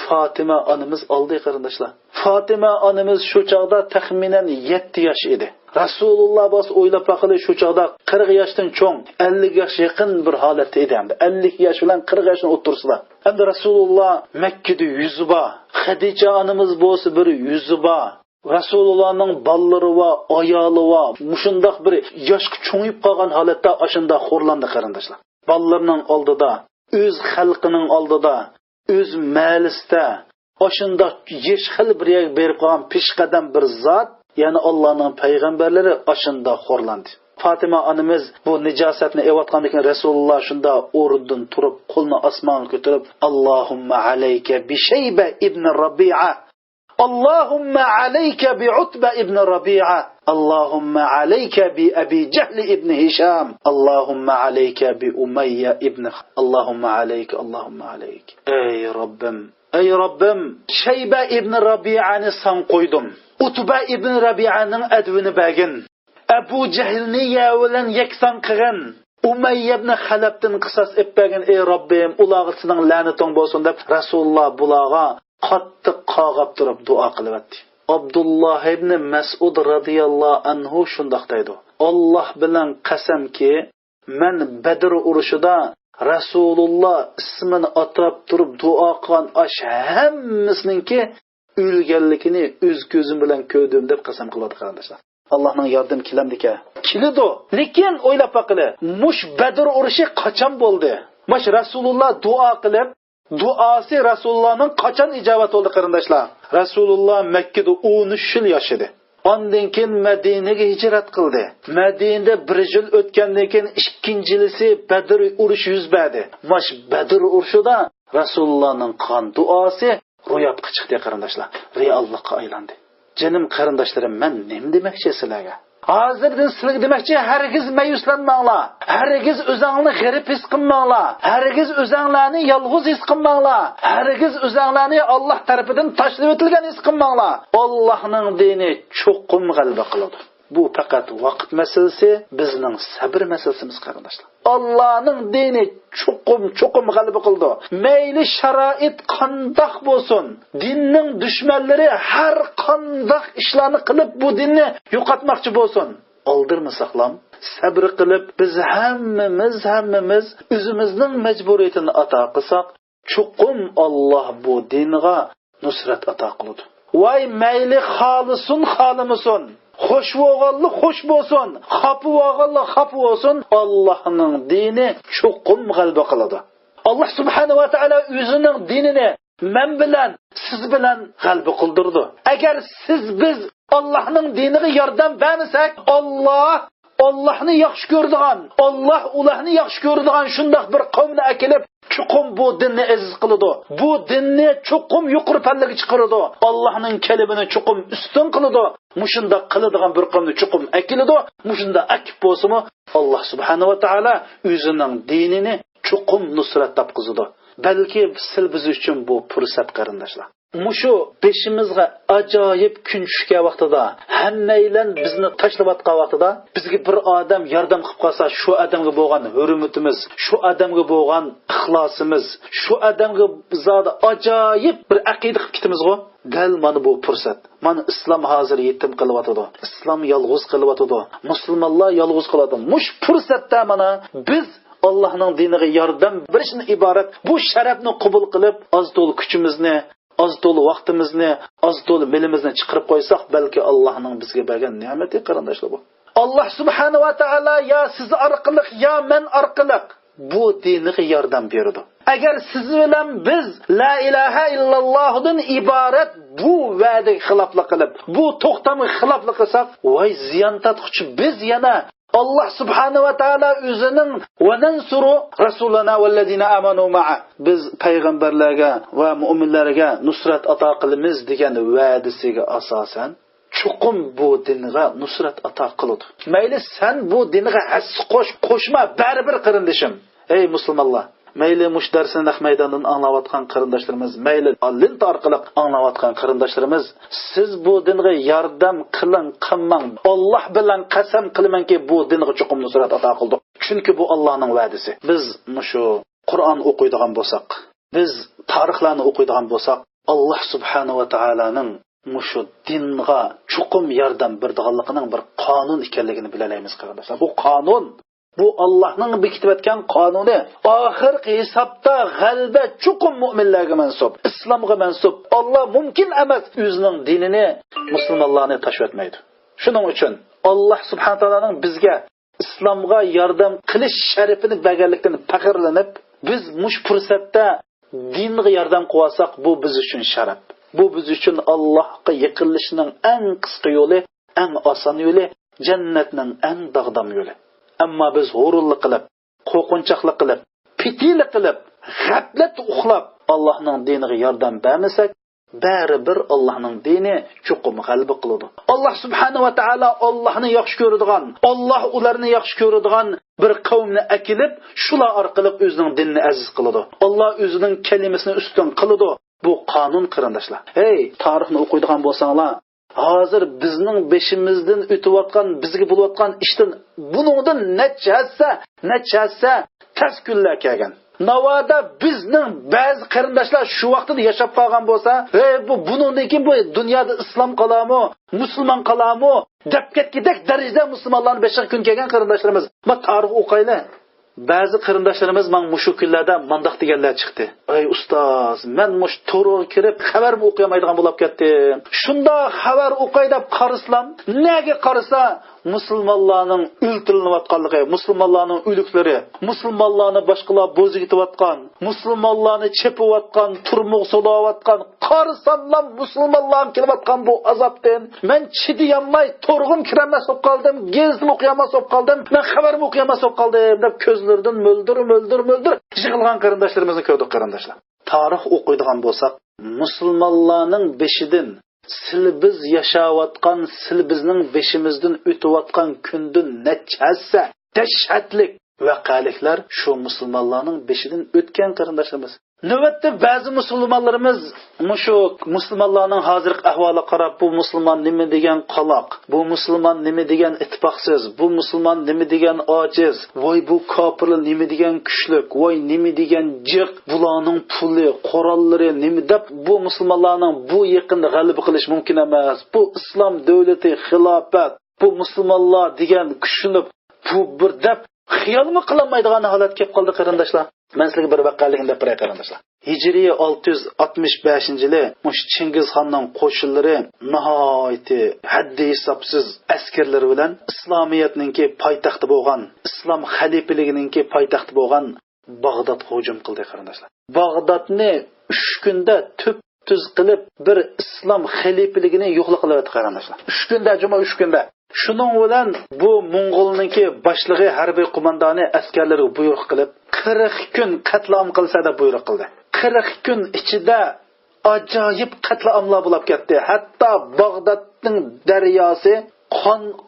Fatima onamiz oldi qarindoshlar. Fatima onamiz shu chog'da taxminan 7 yosh edi. Rasululloh bos o'ylab baqili shu chog'da 40 yoshdan cho'ng, 50 yosh yaqin bir holatda edi hamda. 50 yosh bilan 40 yoshni o'tirsizlar. Hamda Rasululloh Makkada 100 bor. Xadija onamiz bo'lsa bir 100 bor. Rasulullohning ballari va ayoli va mushundoq bir yoshga cho'ngib qolgan holatda ashunda xo'rlandi qarindoshlar. Ballarning oldida, o'z xalqining oldida, o'z ma'lisda ashunda yesh xil bir yer berib qolgan peshqadam bir zot, ya'ni Allohning payg'ambarlari ashunda xo'rlandi. Fatima onamiz bu nijosatni evatgandan keyin Rasululloh shunda o'rnidan turib, qo'lni osmonga ko'tarib, "Allohumma alayka bi Shayba ibn Rabi'a, Allohumma alayka bi Utba ibn Rabi'a, Allohumma alayka bi Abi Jahl ibn Hisham, Allohumma alayka bi Umayya ibn Allohumma alayka, Allohumma alayka." Ey Robbim, ey Robbim, Shayba ibn Rabi'ani san qo'ydim. Utba ibn Rabi'aning advini bagin. Abu Jahlni yavilan yakson qilgan. Umayya ibn Xalabdan qisas etpagin. Ey Robbim, ularga sening la'nating bo'lsin deb Rasululloh bularga qattiq qog'ab turib duo qilyapti. Abdulloh ibn Mas'ud radhiyallohu anhu shundoq deydi: "Alloh bilan qasamki, men Badr urushida Rasululloh ismini atab turib duo qilgan ash hammasininki o'lganligini o'z ko'zim bilan ko'rdim" deb qasam qiladi qarindoshlar. Allohning yordam kelamdika. Kilido. Lekin o'ylab baqili, mush Badr urushi qachon bo'ldi? Mush Rasululloh duo qilib, duosi Rasulullohning qachon ijobat bo'ldi qarindoshlar? Rasululloh Makkada 13 yil yashadi. Ondan keyin Madinaga hijrat qildi. Madinada 1 yil o'tgandan keyin ikkinchisi Badr urushi yuz berdi. Mush Badr urushida Rasulullohning qon duosi ro'yobga chiqdi qarindoshlar. Reallikqa aylandi. Canım qarindoshlarim, men nima demoqchi sizlarga? Hozirdan sizlarga demoqchi, hargiz mayuslanmanglar. Hargiz o'zinglarni g'arib his qilmanglar. Hargiz o'zinglarni yolg'iz his qilmanglar. Hargiz o'zinglarni Alloh tarafidan tashlab o'tilgan his qilmanglar. Allohning dini cho'qim g'alaba qiladi. Bu faqat vaqt masalasi, bizning sabr masalasimiz qarindoshlar. Allohning dini cho'qim g'alaba qildi. Mayli sharoit qandoq bo'lsin, dinning dushmanlari har qandoq ishlarni qilib bu dinni yo'qotmoqchi bo'lsin, oldirmasaqlam, sabr qilib biz hammamiz o'zimizning majburiyatini ato qilsak, cho'qim Alloh bu dinga nusrat ato qiladi. Voy mayli xolisun xolimisun, xo'sh bo'lganli xo'sh bo'lsin, xafa bo'lganli xafa bo'lsin, Allohning dini cho'qim g'alaba qiladi. Alloh subhanahu va taolo o'zining dinini men bilan, siz bilan g'alaba qildirdi. Agar biz Allohning diniga yordam bermasak, Allohni yaxshi ko'radigan, Alloh ularni yaxshi ko'radigan shundoq bir qavmni akilib chuqum bu dinni aziz qiladi. Bu dinni chuqum yuqori pallaga chiqaradi. Allohning kalimini chuqum ustun qiladi. Mushunda qiladigan bir qavmni chuqum akiladi. Mushunda akib bo'lsa-mu, Alloh subhanahu va taolo o'zining dinini chuqum nusrat topqizadi. Balki biz uchun bu fursat qarindoshlar. Mushu beshimizga ajoyib kun tushgan vaqtida, hammanglar bizni tashlavatgan vaqtida bizga bir odam yordam qilib qolsa, shu odamga bo'lgan hurmatimiz, shu odamga bo'lgan ixlosimiz, shu odamga bizda ajoyib bir aqida qilib ketamiz-ku. Dal mana bu fursat. Mana islom hozir yetim qilyotdi. Islom yolg'iz qilyotdi. Musulmonlar yolg'iz qiladi. Mush fursatda mana biz Allohning diniga yordam berishni iborat bu sharafni qabul qilib, oz-to'l kuchimizni, oz-to'l vaqtimizni, oz-to'l milimizni chiqarib qo'ysak, balki Allohning bizga bergan ne'mati qarindoshlar bu. Alloh subhanahu va taolo ya siz orqali, ya men orqali bu dinga yordam berdi. Agar siz bilan biz la ilaha illallohdan iborat bu va'daga xiloflik qilib, bu to'xtamga xiloflik qilsak, voy ziyon tatquchi biz yana Allah subhanahu wa ta'ala o'zining va nansuru rasulana vallazina amanu ma'a biz payg'ambarlarga va mu'minlarga nusrat ato qilamiz degan va'dasiga asosan chuqum bu dinga nusrat ato qildi. Mayli sen bu dinga qo'shma baribir qarindishim. Ey musulmonlar, mayli mush darsni naq maydondan anglayotgan qarindoshlarimiz, mayli lint orqali anglayotgan qarindoshlarimiz, siz bu dinga yordam qiling, qilmang. Alloh bilan qasam qilamanki bu dinga chuqum nusrat ato qildik. Chunki bu Allohning va'dasi. Biz shu Qur'on o'qiydigan bo'lsak, biz tarixlarni o'qiydigan bo'lsak, Alloh subhanahu va taolaning shu dinga chuqum yordam berdiganligining bir qonun ekanligini bilalaymiz qarindoshlar. Bu qonun, bu Allohning bekitib o'tgan qonuni. Oxirgi hisobda g'alaba chuqum mu'minlarga mansub, islomga mansub. Alloh mumkin emas o'zining dinini musulmonlarni tashlab o'tmaydi. Shuning uchun Alloh subhanahu va taolaning bizga islomga yordam qilish sharafini berganlikdan faxrlanib, biz mush fursatda dinga yordam qilsak, bu biz uchun sharaf. Bu biz uchun Allohga yaqinlashishning eng qisqa yo'li, eng oson yo'li, jannatning eng dag'dam yo'li. Ammo biz g'ururlik qilib, qo'rqinchoqlik qilib, pitiylik qilib, g'aflat uxlab Allohning diniga yordam bermasak, baribir Allohning dini chuqum g'alaba qiladi. Alloh subhanahu va taolo Allohni yaxshi ko'radigan, Alloh ularni yaxshi ko'radigan bir qavmni akilib, shular orqali o'zining dinini aziz qiladi. Alloh o'zining kalimasini ustun qiladi. Bu qonun qarindoshlar. Hey, tarixni o'qiydigan bo'lsanglar, hozir bizning beshimizdan o'tayotgan, bizga bo'layotgan ishdan buningdan nechasi tez kunlar kelgan. Navoda bizning ba'zi qarindoshlar shu vaqtda yashab qolgan bo'lsa, buningdan keyin bu dunyoda islom qalami, musulmon qalami deb ketgidek darajada musulmonlarning 5 kun kelgan qarindoshlarimiz. Ma tarix o'qaylar. Ba'zi qarindoshlarimiz men mushu kunlarda mandaq deganlar chiqdi. Ey ustoz, men mush to'g'ri kirib xabar o'qiyamaydigan bo'lib ketdim. Shunda xabar o'qay deb qarasam, nega qarasa musulmonlarning o'ltirilmayotganligi, musulmonlarning o'liklari, musulmonlarni boshqalar bo'zigitayotgan, musulmonlarni chepayotgan, turmuq solayotgan, qarsamlar musulmonlar kelayotgan bu azobdan men chidayolmay to'rg'im kiramas bo'lib qoldim, gezdim o'qiyamas bo'lib qoldim, men xabar o'qiyamas bo'lib qoldim deb ko'zlaridan mo'ldir yig'ilgan qarindoshlarimizni ko'rdik qarindoshlar. Tarix o'qiydigan bo'lsak, musulmonlarning beshidan biz yashayotgan, bizning beshimizdan o'tayotgan kundan nechasi dahshatlik vaqaliklar shu musulmonlarning beshidan o'tgan qarindoshlarimiz. Navbatda ba'zi musulmonlarimiz mushu musulmonlarning hozirgi ahvoliga qarab, bu musulmon nima degan qaloq, bu musulmon nima degan ittifoqsiz, bu musulmon nima degan ojiz, voy bu kofirlar nima degan kuchlik, voy nima degan jiq, bularning puli, qorollari nima deb bu musulmonlarning bu yaqinda g'alaba qilish mumkin emas. Bu islom davlati, xilofat, bu musulmonlar degan kuchlanib, bu bir deb xiyolmi qilolmaydigan holat kelib qoldi qarindoshlar. Men sizlarga bir vaqaligini deb beray qarindoshlar. Hijriy 665-yili mush Chingizxonning qo'shinlari nihoyatda haddi hisobsiz askarlar bilan islomiyatningki poytaxti bo'lgan, islom xalifaligininki poytaxti bo'lgan Bag'dodga hujum qildi qarindoshlar. Bag'dodni 3 kunda tuz qilib bir islom xalifaligini yo'qlik qilib qarindoshlar. 3 kunda, juma 3 kunda. Shuning bilan bu Mo'ng'olningki boshlig'i harbiy qo'mondoni askarlarga buyruq qilib 40 kun qatlam qilsa deb buyruq qildi. 40 kun ichida ajoyib qatlamlar bo'lib ketdi. Hatto Bag'dodning daryosi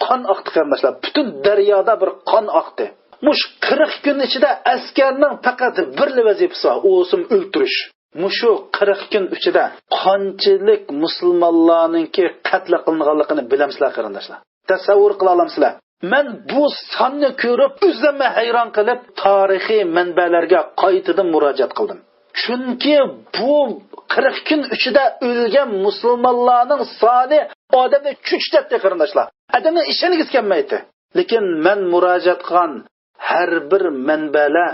qon oqdi qarindoshlar. Butun daryoda bir qon oqdi. Mush 40 kun ichida askarning faqat bir vazifasi bor, o'sim o'ltirish. Mushu 40 kun ichida qanchalik musulmonlarningki qatl qilinganligini bilamsizlar qarindoshlar. Tasavvur qila olamsizlar. Men bu sonni ko'rib o'zimni hayron qilib tarixiy manbalarga qaytadan murojaat qildim. Chunki bu 40 kun ichida o'lgan musulmonlarning soni odamni chuchtatdi qarindoshlar. Odamni ishonigiz kelmaydi. Lekin men murojaat qilgan har bir manbalar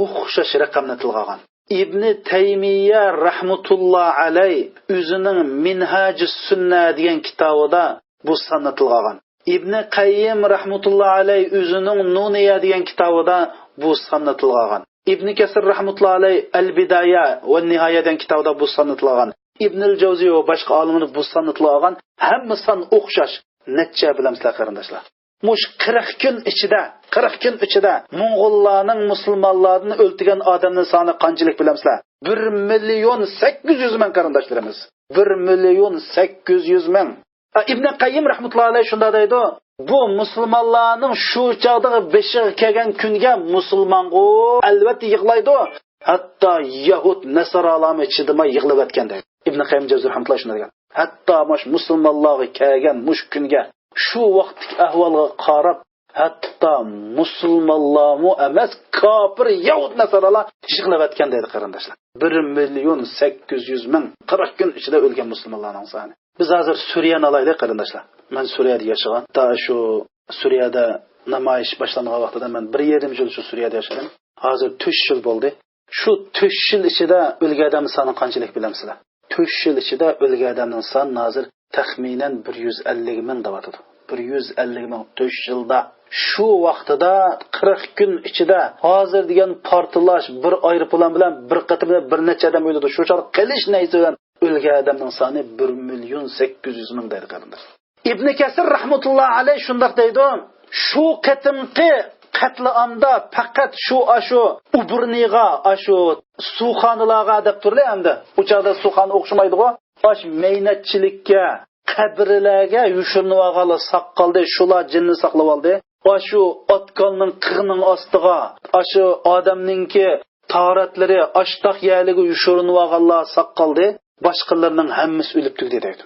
o'xshash raqamni tilg'agan. Ibn Taymiya rahmatulloh alay o'zining Minhajus Sunna degan kitobida bu sanni tilg'agan. Ibn Qayyim rahmatulloh alay o'zining Nuniya degan kitobida bu sanni tilg'agan. Ibn Kasir rahmatullohi alayhi Al-Bidaya va Nihoyadan kitobida bu sanni tilg'agan. Ibn al-Jawziy va boshqa olimlar bu sanni tilg'agan. Hamma son o'xshash. Necha bilamsizlar qarindoshlar? Mush 40 kun ichida Mo'ng'ullarning musulmonlarni o'ltirgan odamning soni qanchalik bilamsizlar? 1,800,000 qarindoshlarimiz. 1,800,000. Ibn Qayyim rahmatullohi alayhi shunda deydi, bu musulmonlarning shu chog'dagi beshiga kelgan kunga musulmongo albatta yig'laydi. Hatto yahud nasaralarni chidamay yig'lab o'tgan deydi. Ibn Qayyim Jawziy rahmatullohi shunda degan. Hatto mush musulmonlarga kelgan mush kunga shu vaqtdagi ahvolga qarab hatto musulmonlarmi emas kofir yahud nasaralar yig'lab o'tgan deydi qarindoshlar. 1,800,000 40 kun ichida o'lgan musulmonlarning soni. Biz hozir Suriyani olaylik qarindoshlar. Men Suriyada yashagan. Ta shu Suriyada namoyish boshlangan vaqtida men 1,5 yil shu Suriyada yashadim. Hozir 3 yil bo'ldi. Shu 3 yil ichida o'lgan odam soni qanchalik bilamsizlar? 3 yil ichida o'lgan odamning soni hozir taxminan 150,000 deyotdi. 150,000 3 yilda. Shu vaqtida 40 kun ichida hozir degan portlash bir aeroplan bilan bir qatimda bir necha odam o'ldi. Shu chor qilish naysa bilan o'lgan odamning soni 1,800,000 deydi qarindoshlar. Ibn Kasir rahmatullohi alayhi shunday deydi, shu qatimqi qatlamda faqat shu Uburniga, suxonalarga deb turli hamda. U chaqda suxon o'xshamaydi-ku. Osh meynatchilikka, qabrlarga yushirinib olganlar saqqaldi, shular jinni saqlab oldi. Shu otqonning qig'ining ostiga, shu odamningki taroratlari ashtaq yerliga yushirinib olganlar saqqaldi. Boshqalarning hammasi o'lib tugdi deydi.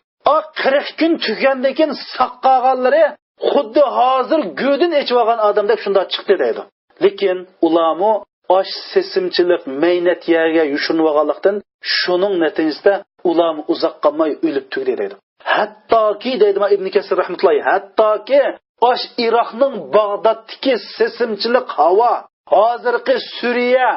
40 kun tugandan keyin saqqalganlari xuddi hozir go'din echib olgan odamdek shunda chiqdi deydi. Lekin ularmi osh sesimchilik maynat yerga yushirinib olganlikdan shuning natijasida ularmi uzoq qolmay o'lib tugdi deydi. Hattoki deydi Ibn Kasir rahmatullohi, hattoki osh Iroqning Bag'doddagi sesimchilik havo, hozirgi Suriya,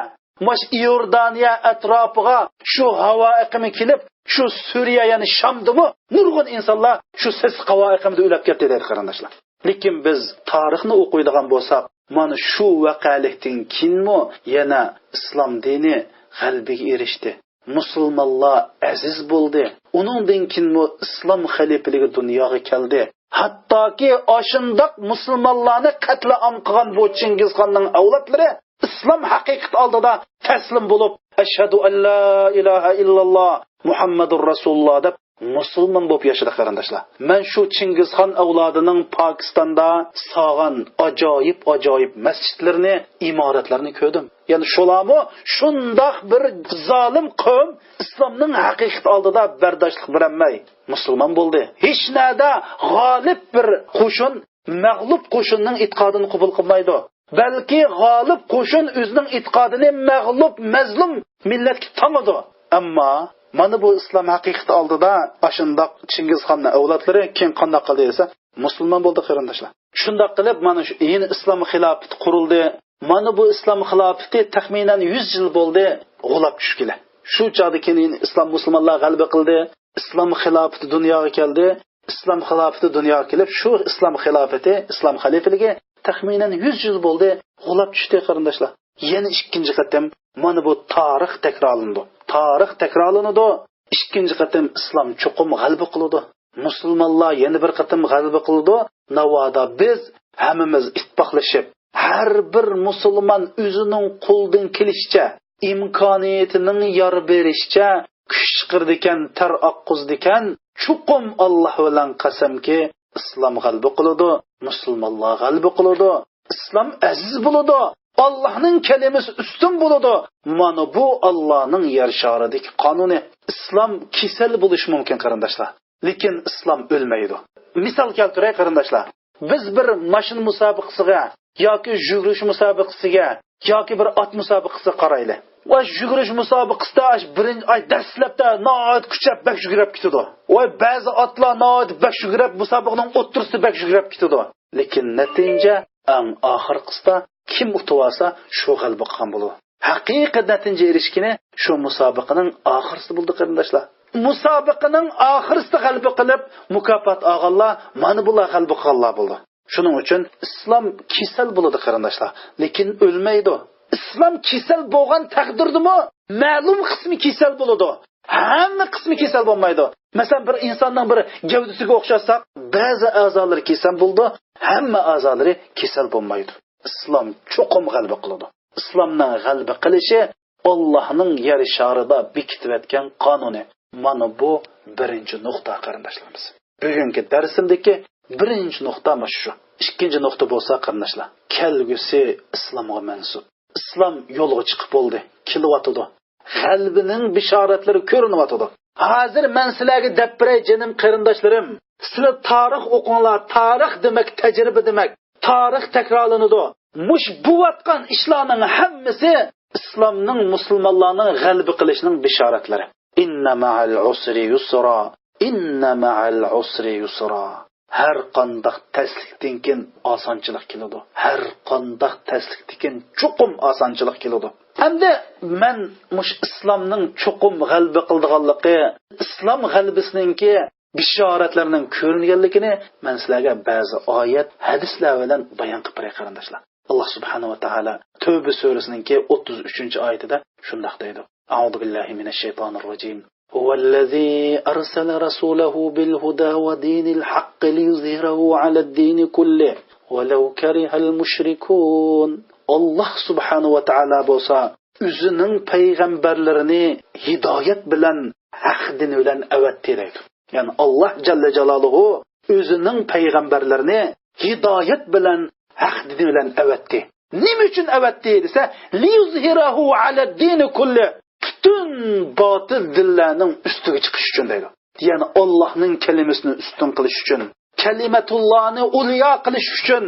Mash Iordaniya atrofiga shu havo iqimi kelib, shu Suriya ya'ni Shamdimi nurg'un insonlar shu ses havo iqimida o'lib ketdi deydi qarindoshlar. Lekin biz tarixni o'qiydigan bo'lsak, mana shu voqealikdan keyinmi yana islom dini g'albiga erishdi. Musulmonlar aziz bo'ldi. Uningdan keyinmi islom xalifaligi dunyoga keldi. Hattoki oshundoq musulmonlarni qatl-am qilgan bu Chingizxonning avlodlari islom haqiqat oldida taslim bo'lib, ashhadu an la ilaha illalloh Muhammadur Rasululloh deb musulmon bo'lib yashadi qarindoshlar. Men shu Chingizxon avlodining Pokistonda sog'an ajoyib masjidlarni, imoratlarni ko'rdim. Ya'ni shularmi shundoq bir zolim qavm islomning haqiqat oldida bardoshlik bermay musulmon bo'ldi. Hech nada g'olib bir qo'shin mag'lub qo'shinning e'tiqodini qabul qilmaydi. Balki g'olib qo'shin o'zining e'tiqodini mag'lub, mazlum millatga tanidi. Ammo mana bu islom haqiqati oldida ashundoq Chingizxonning avlodlari keyin qanday qildi desa, musulmon bo'ldi qarindoshlar. Shunday qilib mana shu yeni islom xilofati qurildi. Mana bu islom xilofati taxminan 100 yil bo'ldi g'ulab tushgili. Shu chog'da keyin islom musulmonlar g'alaba qildi. Islom xilofati dunyoga keldi. Islom xilofati dunyoga kelib, shu islom xilofati, islom xalifaligi taxminan 100 yil bo'ldi g'ulab tushdi qarindoshlar. Yana ikkinchi qatam mana bu tarix takrorlandi. Tarix takrorlanadi. Ikkinchi qatam islom cho'qim g'alaba qiladi. Musulmonlar yana bir qatam g'alaba qiladi. Navoda biz hammamiz ittifoqlashib, har bir musulmon o'zining qo'ldan kelishicha, imkoniyatining yor berishicha kuch chiqirdikan, tar oqqizdikan, cho'qim Alloh bilan qasamki, islom g'alaba qiladi, musulmonlar g'alaba qiladi, islom aziz bo'ladi. Allohning kalimasi ustun bo'ladi. Mana bu Allohning yer sharidagi qonuni. Islom kasal bo'lish mumkin qarindoshlar, lekin islom o'lmaydi. Misol keltiray qarindoshlar. Biz bir mashina musobaqasiga yoki yugurish musobaqasiga yoki bir ot musobaqasiga qaraylik. Va yugurish musobaqasida birinchi dastlabda noat kuchab bak yugurib ketadi. Va ba'zi otlar noat bak yugurib musobaqaning o'ttirsida bak yugurib ketadi. Lekin natija eng oxirqisida kim utovasa shu g'alaba qilgan bo'ladi. Haqiqiy natija erishgani shu musobaqaning oxirisi bo'ldi qarindoshlar. Musobaqaning oxirisida g'alaba qilib mukofot olganlar mana bular g'alaba qilganlar bo'ldi. Shuning uchun islom kasal bo'ladi qarindoshlar, lekin o'lmaydi. Islom kasal bo'lgan taqdirdami, ma'lum qismi kasal bo'ladi. Hamma qismi kasal bo'lmaydi. Masalan, bir insonning bir gavdasiga o'xshasak, ba'zi a'zolari kasal bo'ldi, hamma a'zolari kasal bo'lmaydi. Islom cho'qim g'alaba qiladi. Islomning g'alaba qilishi Allohning yer sharida bekitib o'tgan qonuni. Mana bu birinchi nuqta qarindoshlarimiz. Bugungi darsimdagi birinchi nuqta mana shu. Ikkinchi nuqta bo'lsa qarindoshlar, kelgusi islomga mansub. Islom yo'lga chiqib bo'ldi, kelyotdi. G'albining bishoratlari ko'rinyotdi. Hozir men sizlarga deb beray jinim qarindoshlarim. Sizlar tarix o'qinglar. Tarix demak tajriba demak. Tarix takrorlanadi. Mush buvatgan ishlarning hammasi islomning musulmonlarning g'alba qilishining bishoratlari. Inna ma'al usri yusra. Inna ma'al usri yusra. Har qanday taslikdan keyin osonchilik keladi. Har qanday taslikdan keyin chuqum osonchilik keladi. Hamda men mush islomning chuqum g'alba qildiganligi, islom g'albisininki bishoratlarning ko'ringanligini men sizlarga ba'zi oyat, hadislar bilan bayon qilib beray qarindoshlar. Alloh subhanahu va taolo Tavba surasininki 33-oyatida shunday deydi: A'udhu billahi minash shaytonir rojim. هو الذي أرسل رسوله بالهدى ودين الحق ليظهره على الدين كله ولو كره المشركون. Allah subhanahu wa ta'ala bo'lsa o'zining payg'ambarlarini hidoyat bilan haq din bilan avatdi deydi. Ya'ni Alloh jalla jalaluhu o'zining payg'ambarlarini hidoyat bilan haq din bilan avatdi. Nima uchun avatdi desa, liyuzhirahu ala din kulli. Bütün batıl dillerinin üstüge çıkış için deydi. Yani Allah'ın kelimesini üstün kılış için, kelimetullahını uliya kılış için,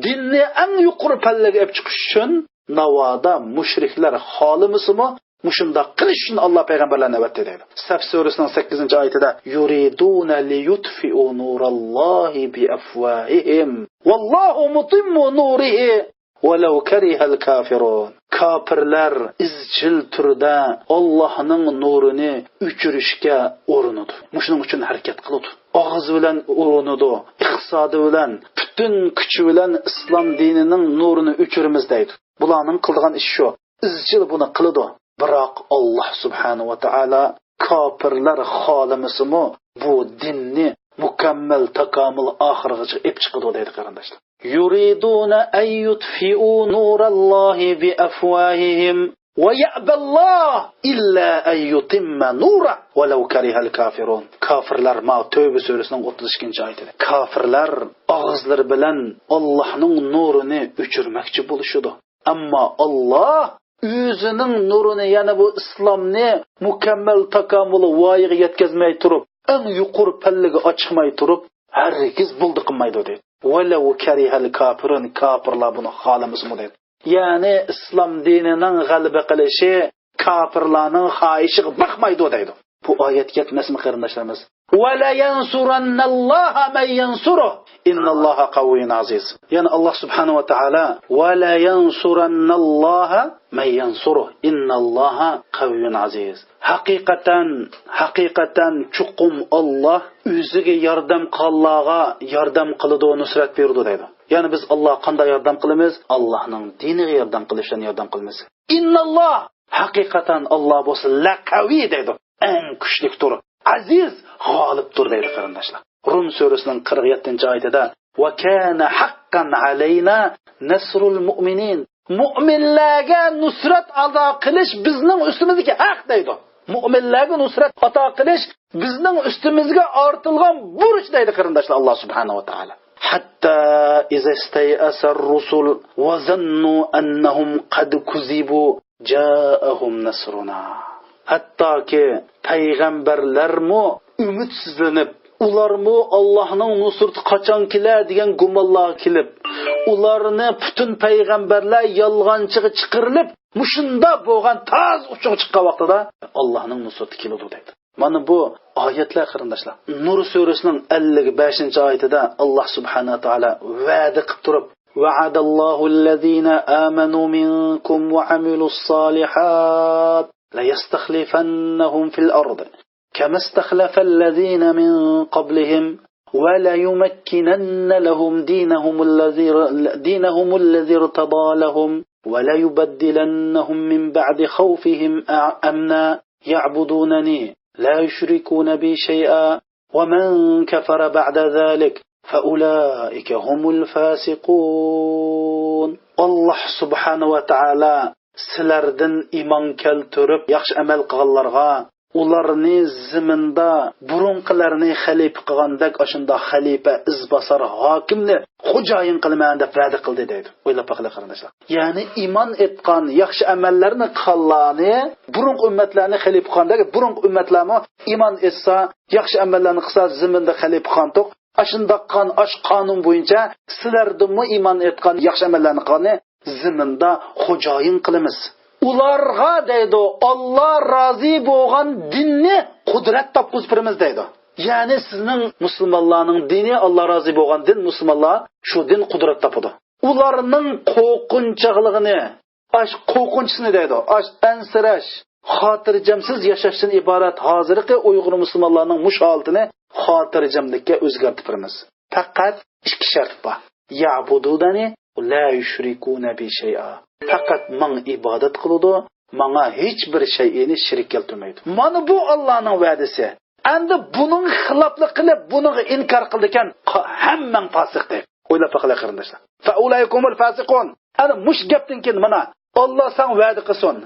dinni en yukarı pellege ep çıkış için, navada müşrikler halimisi mi? Muşunda kılış için Allah peygamberlerine evet deydi. Saf suresinin 8. ayetinde yuridune li yutfi'u nurallahi bi afwahihim vallahu mutimmu nurihi velev kerihel kafirun. Kafirler izchil turda Allohning nurini o'chirishga urinadi. Shuning uchun harakat qiladi. Og'iz bilan urinadi, iqtisodi bilan, butun kuchi bilan islom dinining nurini o'chiramiz deydi. Bularning qilgan ishi shu. Izchil buni qiladi. Biroq Alloh subhanahu va taolo kafirlar xolimisimi bu dinni mukammal takomil oxirigacha ep chiqadi deydi qarindoshlar. يريدون أن يطفئوا نور الله بأفواههم ويأبى الله إلا أن يتم نوره ولو كره الكافرون. Kafirler ma Tövbe suresinin 32. ayetinde. Kafirler ağızları bilen Allah'ın nurunu öçürmekçi buluşudu. Ama Allah özünün nurunu yani bu İslam'ını mükemmel takamulu vayiga yetkazmay turup en yuqur pelligi açmay turup herkes buldu qilmaydi deydi. وَلَوْ كَرِهَ الْكَافِرُونَ Kafirlar bunu xalımız mı deydi. Yani İslam dininin g'alaba qilishi kafirlarning xohishiga baxmaydi deydi. Bu oyat yetmasmi qarindoshlarimiz? وَلَا يَنْصُرَنَّ اللَّهَ مَنْ يَنْصُرُهُ إِنَّ اللَّهَ قَوِيٌّ عَزِيزٌ. Yani Allah subhanahu wa ta'ala وَلَا يَنْصُرَنَّ اللَّهَ مَنْ يَنْصُرُهُ إِنَّ اللَّهَ قَوِيٌّ عَزِيزٌ. Haqiqatan chuqum Allah o'ziga yordam qillarga yordam qiladi, nusrat beradi deydi. Yani biz Allah qanday yordam qilamiz? Allohning diniga yordam qilishdan yordam qilamiz. Innalloh haqiqatan Allah bo'lsa laqavi deydi. Eng kuchlikdir, aziz, g'olibdir deydi qarindoshlar. Rum surasining 47-oyatida va kana haqqan alayna nasrul mu'minin. Mu'minlarga nusrat ado qilish bizning ustimizga haq deydi. Mu'minlarga nusrat ato qilish bizning ustimizga ortilgan burch deydi qarindoshlar Alloh subhanahu va taolo. Hatta iza istay'asa ar-rusul wa zannu annahum qad kuzibu ja'ahum nasruna. Hattoki payg'ambarlarmi umidsizlanib, ularmi Allohning nusrati qachon kelar degan gumonlar kelib, ularni butun payg'ambarlar yolg'onchiga chiqirilib, mushunda bo'lgan taz uchuq chiqqan vaqtida Allohning nusrati keladi deydi. Mana bu oyatlar qarindoshlar. Nur surasining 55-oyatida Alloh subhanahu va taolo va'da qilib turib, va'adallohu allazina amanu minkum va amilus solihat la yastakhlifannahum fil ard kama istakhlafa allazina min qablihim ولا يمكنن لهم دينهم الذي ارتضى لهم ولا يبدلنهم من بعد خوفهم أمنا يعبدونني لا يشركون بي شيئا ومن كفر بعد ذلك فأولئك هم الفاسقون. الله سبحانه وتعالى sizlardan iymon keltirib yaxshi amal qilganlarga ularni ziminda burunqilarni xalifa qilgandek ashunda xalifa izbosar hokimni xo'jayin qilman deb va'da qildi deydi. O'ylab baqinglar qarindoshlar. Ya'ni iymon etgan yaxshi amallarni qilganlarni burunqi ummatlarni xalifa qilgandek burunqi ummatlarmi iymon etsa yaxshi amallarni qilsa ziminda xalifa qilgandiq ashunda qonun bo'yicha sizlardanmi iymon etgan yaxshi amallarni qilganni ziminda xo'jayin qilamiz. Ularga deydi Alloh rozi bo'lgan dinni qudrat topqizib beramiz deydi. Ya'ni sizning musulmonlarning dini Alloh rozi bo'lgan din, musulmonlar shu din qudrat topadi. Ularning qo'rqinchligini, qo'rqinchisini deydi. Ansirash, xotirjamsiz yashashdan iborat hozirgi Uyg'ur musulmonlarning musholatini xotirjamlikka o'zgartirib beramiz. Faqat ikki shart bor. Ya'bududani la yushrikuna bi shay'a. Faqat men ibodat qiladi, menga hech bir shay'ini shirk keltirmaydi. Mana bu Allohning va'dasi. Endi buning xiloflik qilib, buni inkor qildigan hammang fosiq deb. O'ylab baqinglar qarindoshlar. Fa ulaykumul fasiqun. Ana mush gapdan keyin mana Alloh sen va'da qilsin.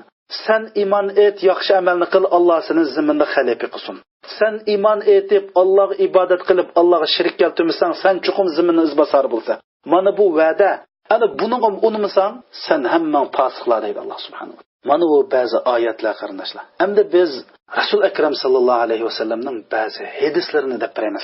Sen iymon et, yaxshi amalni qil, Alloh seni ziminda xalifa qilsin. Sen iymon etib, Allohga ibodat qilib, Allohga shirk keltirmasang, sen chuqum ziminni izbosar bo'lsa. Mana bu va'da. Ana buni unutmasang, sen hammang fosiqlar deydi Alloh subhanahu. Mana bu ba'zi oyatlar qarindoshlar. Endi biz Rasul akram sallallohu alayhi vasallamning ba'zi hadislarini deb beramiz.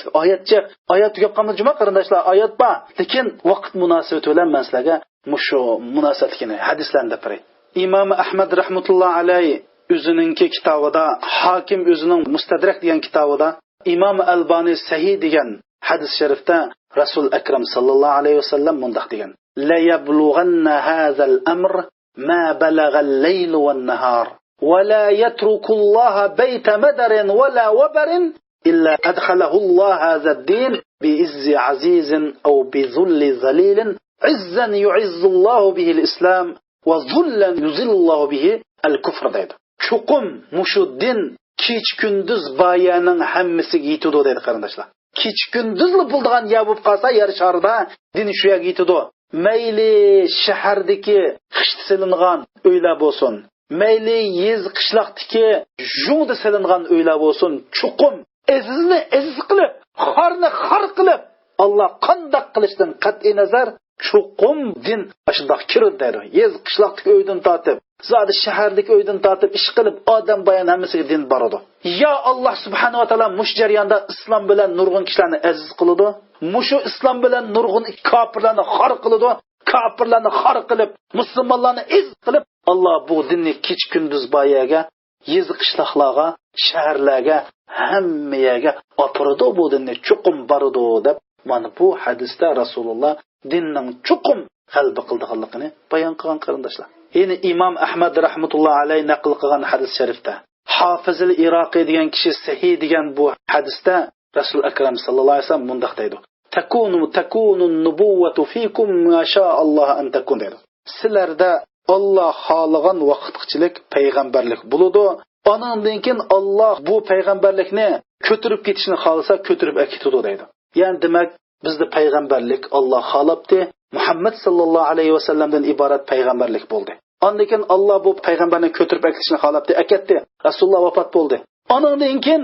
Oyat tugab qolmadi juma qarindoshlar, oyat bor. Lekin vaqt munosabati bilan men sizlarga mushu munosabatligini hadislarni deb beray. Imom Ahmad rahmatullohi alayhi o'zining kitobida, Hokim o'zining Mustadrak degan kitobida, Imom Albani Sahih degan hadis sharifda Rasul akram sallallohu alayhi vasallam mundaq degan: "La yablughanna hadzal amr ma balagha al-layl wan-nahar wa la yatruku Allah bayta madarin wa la wabarin illa adkhalahu Allah hadha ad-din bi izzi azizin aw bi dhulli dhalilin izzan yu'izzu Allah bihi al-islam va zullan yuzillahu bihi al-kufr" deydi. Chuqum mushuddin kech kunduz bayaning hammasiga yetadi deydi qarindoshlar. Kech kunduzli bo'lgan ya bo'lib qolsa yer sharida din shu yerga yetadi. Mayli shahardagi qishda silingan uylar bo'lsin, mayli yez qishloqdagi jungda silingan uylar bo'lsin, chuqum azizni aziz qilib, xorni xor qilib, Alloh qandoq qilishdan qat'iy nazar chuqum din shundoq kirdi deydi. Yez qishloqdagi uydan tortib, zodi shahardagi uydan tortib ish qilib odam bayon hammasiga din boradi. Ya Alloh subhanahu va taolo mush jarayonda islom bilan nurg'un kishilarni aziz qiladi. Mushu islom bilan nurg'un kofirlarni xor qiladi. Kofirlarni xor qilib, musulmonlarni aziz qilib, Alloh bu dinni kech kunduz boyaga, yez qishloqlarga, shaharlarga, hamma yerga opiradi, bu dinni chuqum boradi deb mana bu hadisda Rasululloh dinning chuqum g'alba qildiganligini bayon qilgan qarindoshlar. Yine İmam Ahmad rahmetullah alayhi naql qilgan hadis sharifda Hafizul Iroqi degan kishi sahih degan bu hadisda Rasul akram sallallohu alayhi vasallam mundaq deydi: "Takunu nubuwwatu fikum ma sha Alloh an takun" deydi. Sizlarda Alloh xohlagan vaqtchilik payg'ambarlik bo'ladi. Ondan keyin Alloh bu payg'ambarlikni ko'tirib ketishni xohlasa ko'tirib akitadi deydi. Ya'ni demak bizda payg'ambarlik Alloh xohlabdi. Muhammad sallallohu alayhi vasallamdan iborat payg'ambarlik bo'ldi. Ondan keyin Alloh bu payg'ambarni ko'tirib akitishni xohlabdi, akatdi. Rasululloh vafot bo'ldi. Ondan keyin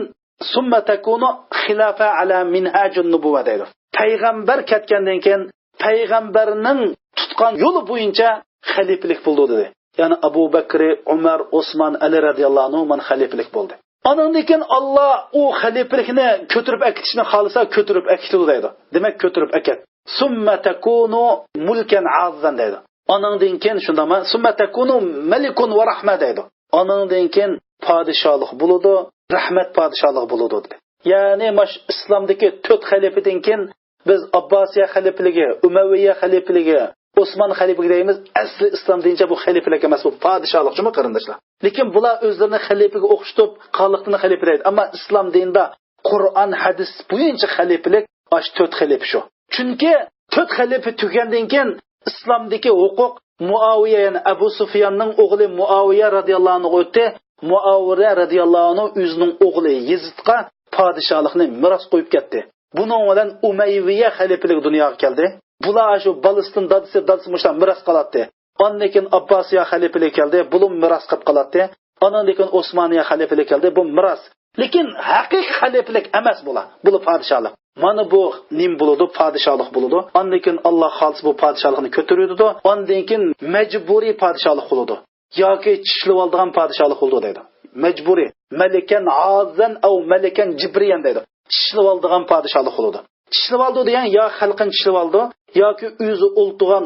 summa takunu khilafa ala minhajun nubuwwa deydi. Payg'ambar ketgandan keyin payg'ambarning tutgan yo'li bo'yicha xalifalik bo'ldi dedi. Ya'ni Abu Bakr, Umar, Osman, Ali radhiyallohu anhu man xalifalik bo'ldi. Ondan keyin Alloh u xalifalikni ko'tirib akitishni xohlasa ko'tirib akitadi deydi. Demak ko'tirib akat. Summa takunu mulkan azzan deydi. Ondan keyin shundama summa takunu malikun va rahma deydi. Ondan keyin podshohlik bo'ladi, rahmat podshohlik bo'ladi dedi. Ya'ni mash islomdagi 4 xalifadan keyin biz Abbosiya xalifaligi, Umayya xalifaligi, Osman xalifaligi deymiz. Asli islom deyincha bu xalifalik emas, bu podshohlik juma qarindoshlar. Lekin bular o'zlarini xalifaga o'xshatib, qonliqni xalifa deydi. Ammo islom dinida Qur'on, hadis bo'yicha xalifalik Aş 4 xalifa shu. Chunki 4 xalifa tugandan keyin islomdagi huquq Muaviya, yani Abu Sufyanning o'g'li Muaviya radhiyallohu anhu o'tdi. Muaviya radhiyallohu anhu o'zining o'g'li Yezidga podshohlikni meros qo'yib ketdi. Buning bilan Umayyiya xalifalik dunyoga keldi. Bular shu Baliston dadisi mushlar meros qoladi. Ondan keyin Abbosiya xalifalik keldi. Bular meros qilib qoladi. Ondan keyin Osmoniya xalifalik keldi. Bu meros. Lekin haqiqiy xalifalik emas bular. Bular podshohlik. Mana bu nim bo'ladi, podshohlik bo'ladi. Ondan keyin Alloh xolis bu podshohlikni ko'taradi. Ondan keyin majburiy podshohlik bo'ladi. Yoki tishlab oladigan podshohlik bo'ladi deydi. Majburiy, malikan azan au malikan jibriyan deydi. Tishlab oladigan podshohlik bo'ladi. Tishlab oldi degan yo xalqni tishlab oldi, yoki o'zi o'ltirgan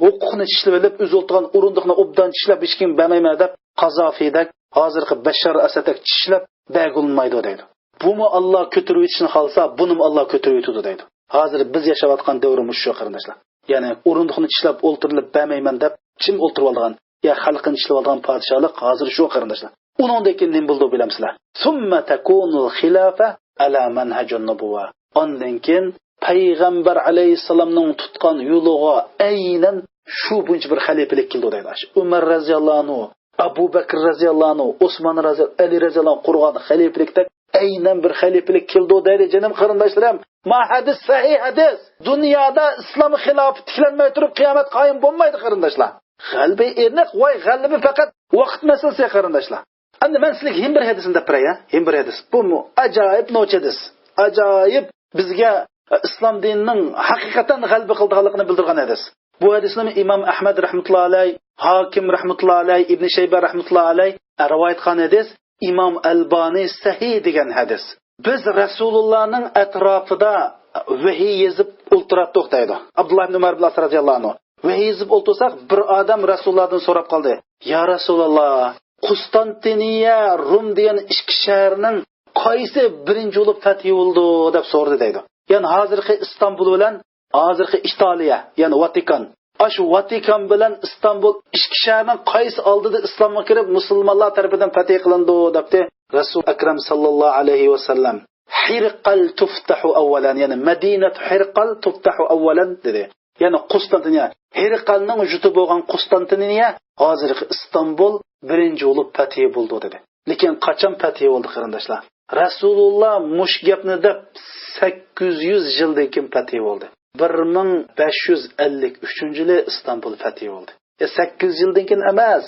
huquqni tishlab olib, o'zi o'ltirgan o'rindiqni obdan tishlab hech kim bermayman deb Qazofiydak, hozirgi Bashar Asadak tishlab berg'ilmaydi deydi. Buni Alloh ko'tarib o'tishni xolsa, buni Alloh ko'tarib o'tadi deydi. Hozir biz yashayotgan davrimiz shu qarindoshlar. Ya'ni o'rindiqni tishlab o'ltirilib bermayman deb kim o'ltirib olgan? Ya xalqni tishlab olgan podshohlik hozir shu qarindoshlar. Uningdan keyin nima bo'ldi bilamsizlar? Summa takunul khilafa ala manhajun nubuwa. Ondan keyin payg'ambar alayhisalomning tutgan yo'liga aynan shu buncha bir xalifalik keldi deydi. Umar roziyallohu anhu, Abu Bakr roziyallohu anhu, Osmon roziyallohu, Ali roziyallohu anhu qurgan xalifalikda aynan bir xalifalik keldi deydi jinim qarindoshlarim. Ma hadis sahih hadis. Dunyoda islom xilofati tiklanmay turib qiyomat qoyim bo'lmaydi qarindoshlar. G'albi aniq, voy g'albi faqat vaqt masalasi qarindoshlar. Endi men sizlarga ham bir hadisni deb beray, ham bir hadis. Bu ajoyib nochadis. Ajoyib bizga islom dinining haqiqatan g'albi qilganligini bildirgan hadis. Bu hadisni Imom Ahmad rahmatullohi alayh, Hakim rahmatullohi alayh, Ibn Shayba rahmatullohi alayh rivoyat qilgan hadis. Imom Albani sahih degan hadis. Biz Rasulullohning atrofida vahiy yezib o'ltirardik deydi. Abdullah ibn Umar radhiyallohu anhu. Vahiy yezib o'ltirsak, bir odam Rasulullohdan so'rab qoldi. Ya Rasululloh, Qustantiniya, Rum degan ikki shaharning qaysi birinchi bo'lib fath bo'ldi deb so'radi deydi. Ya'ni hozirgi Istanbul bilan hozirgi Italiya, ya'ni Vatikan. Ash Vatikan bilan Istanbul ikki shaharning qaysi oldida islomga kirib musulmonlar tomonidan fath qilindi debdi Rasul akram sallallohu alayhi va sallam. Hirqal tuftahu awwalan, ya'ni Madinat Hirqal tuftahu awwalan dedi. Ya'ni Qustantiniya, Hirqalning yuti bo'lgan Qustantiniya hozirgi Istanbul birinchi bo'lib fath bo'ldi dedi. Lekin qachon fath bo'ldi qarindoshlar? Rasululloh mush gapni deb 800 yildan keyin fath bo'ldi. 1553-yili Istanbul fath bo'ldi. 800 yildan keyin emas,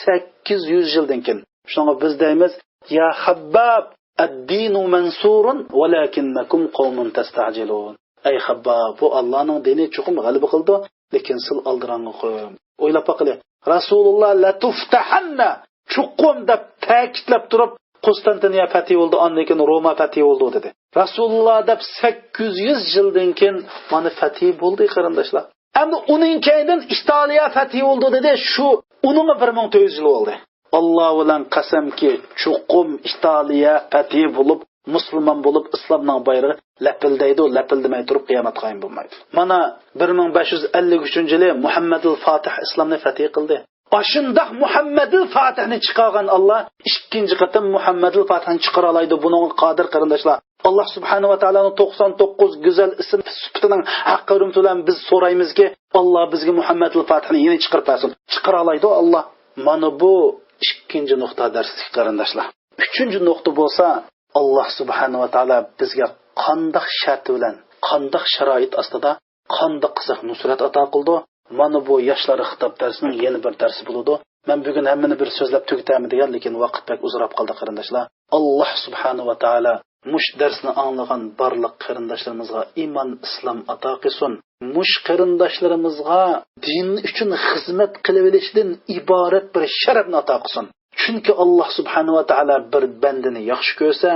800 yildan keyin. Shunga biz deymiz, ya Habbab, ad-dinu mansurun, walakinnakum qawmun tastajilun. Ey Habbab, bu Allohning dini chuqum g'alaba qildi, lekin sil oldiranqim. O'ylab baqili. Rasululloh la tuftahanna chuqum deb ta'kidlab turib Qustantiniya fath bo'ldi, ondan keyin Roma fath bo'ldi dedi. Rasululloh deb 800 yildan keyin mana fath bo'ldi qarindoshlar. Endi uning keyin Italiya fath bo'ldi dedi. Shu uning 1400 yil bo'ldi. Alloh bilan qasamki, chuqum Italiya fath bo'lib, musulmon bo'lib islomning bayrog'i lapildaydi, lapildamay turib qiyomat qoyim bo'lmaydi. Mana 1553-yili Muhammadul Fatih islomni fath qildi. Ashundaq Muhammadul Fatihni chiqargan Alloh ikkinchi qatam Muhammadul Fatihni chiqara oladi. Buning qodir qarindoshlar. Alloh subhanahu va taoloning 99 go'zal ism sifatining haqqi bilan biz so'raymizki, Alloh bizga Muhammadul Fatihni yana chiqarib bersin. Chiqara oladi Alloh. Mana bu ikkinchi nuqta darslik qarindoshlar. Uchinchi nuqta bo'lsa, Alloh subhanahu va taolo bizga qanday shart bilan, qanday sharoit ostida, qanday qiziq nusrat ato qildi. Mana bu yoshlar xitob darsining yana bir darsi bo'ladi. Men bugun hammani bir so'zlab tugataman degan, lekin vaqt pek uzrab qoldi qarindoshlar. Alloh subhanahu va taolo mush darsni anglagan barliq qarindoshlarimizga iymon, islom ato qilsin. Mush qarindoshlarimizga din uchun xizmat qilib olishdan iborat bir sharafni ato qilsin. Chunki Alloh subhanahu va taolo bir bandani yaxshi ko'rsa,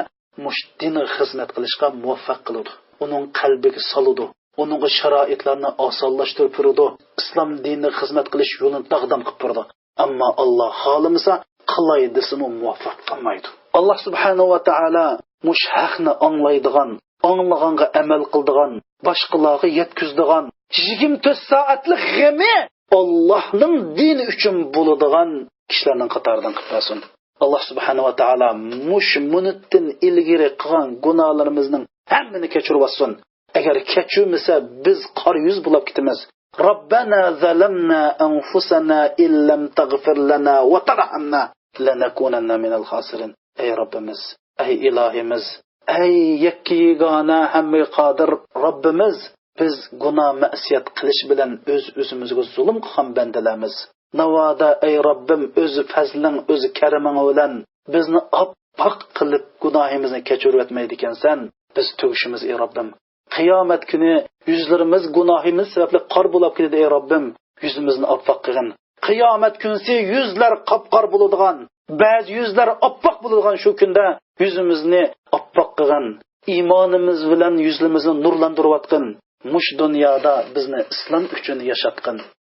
mush dinga xizmat qilishga muvaffaq qiladi. Uning qalbiga soladi. Onun sharoitlarni osonlashtirib turdi. Islom dinini xizmat qilish yo'lini taqdim qilib turdi. Ammo Alloh xohlamasa qilay desimi muvaffaq qilmaydi. Alloh subhanahu va taolo mush haqni anglaydigan, anglaganga amal qildigan, boshqalarga yetkazdigan 24 soatlik g'ami Allohning dini uchun bo'ladigan kishilarning qatoridan qilsin. Alloh subhanahu va taolo mush munitdan ilgari qilgan gunohlarimizning hammani kechirib olsin. agar kechirmasa biz qor yuz bo'lib ketamiz. Robbana zalamna anfusana illam taghfir lana va tarhamna lanakunanna minal khasirin. Ey Robbimiz, ey ilohimiz, ey yakkigona hamma qodir Robbimiz, biz gunoh ma'siyat qilish bilan o'z-o'zimizga zulm qilgan bandalarmiz. Navoda ey Robbim, o'z fazling, o'z kariming bilan bizni oppoq qilib gunohimizni kechirib etmaydi ekansan. Biz tugishimiz ey Robbim. Qiyomat kuni yuzlarimiz gunohimiz sababli qor bo'lib ketadi ey Robbim. Yuzimizni oppoq qilgin. Qiyomat kunsi yuzlar qop-qor bo'ladigan, ba'zi yuzlar oppoq bo'ladigan shu kunda yuzimizni oppoq qilgin. Iymonimiz bilan yuzimizni nurlantirib atqin. Mush dunyoda bizni islom uchun yashatqin.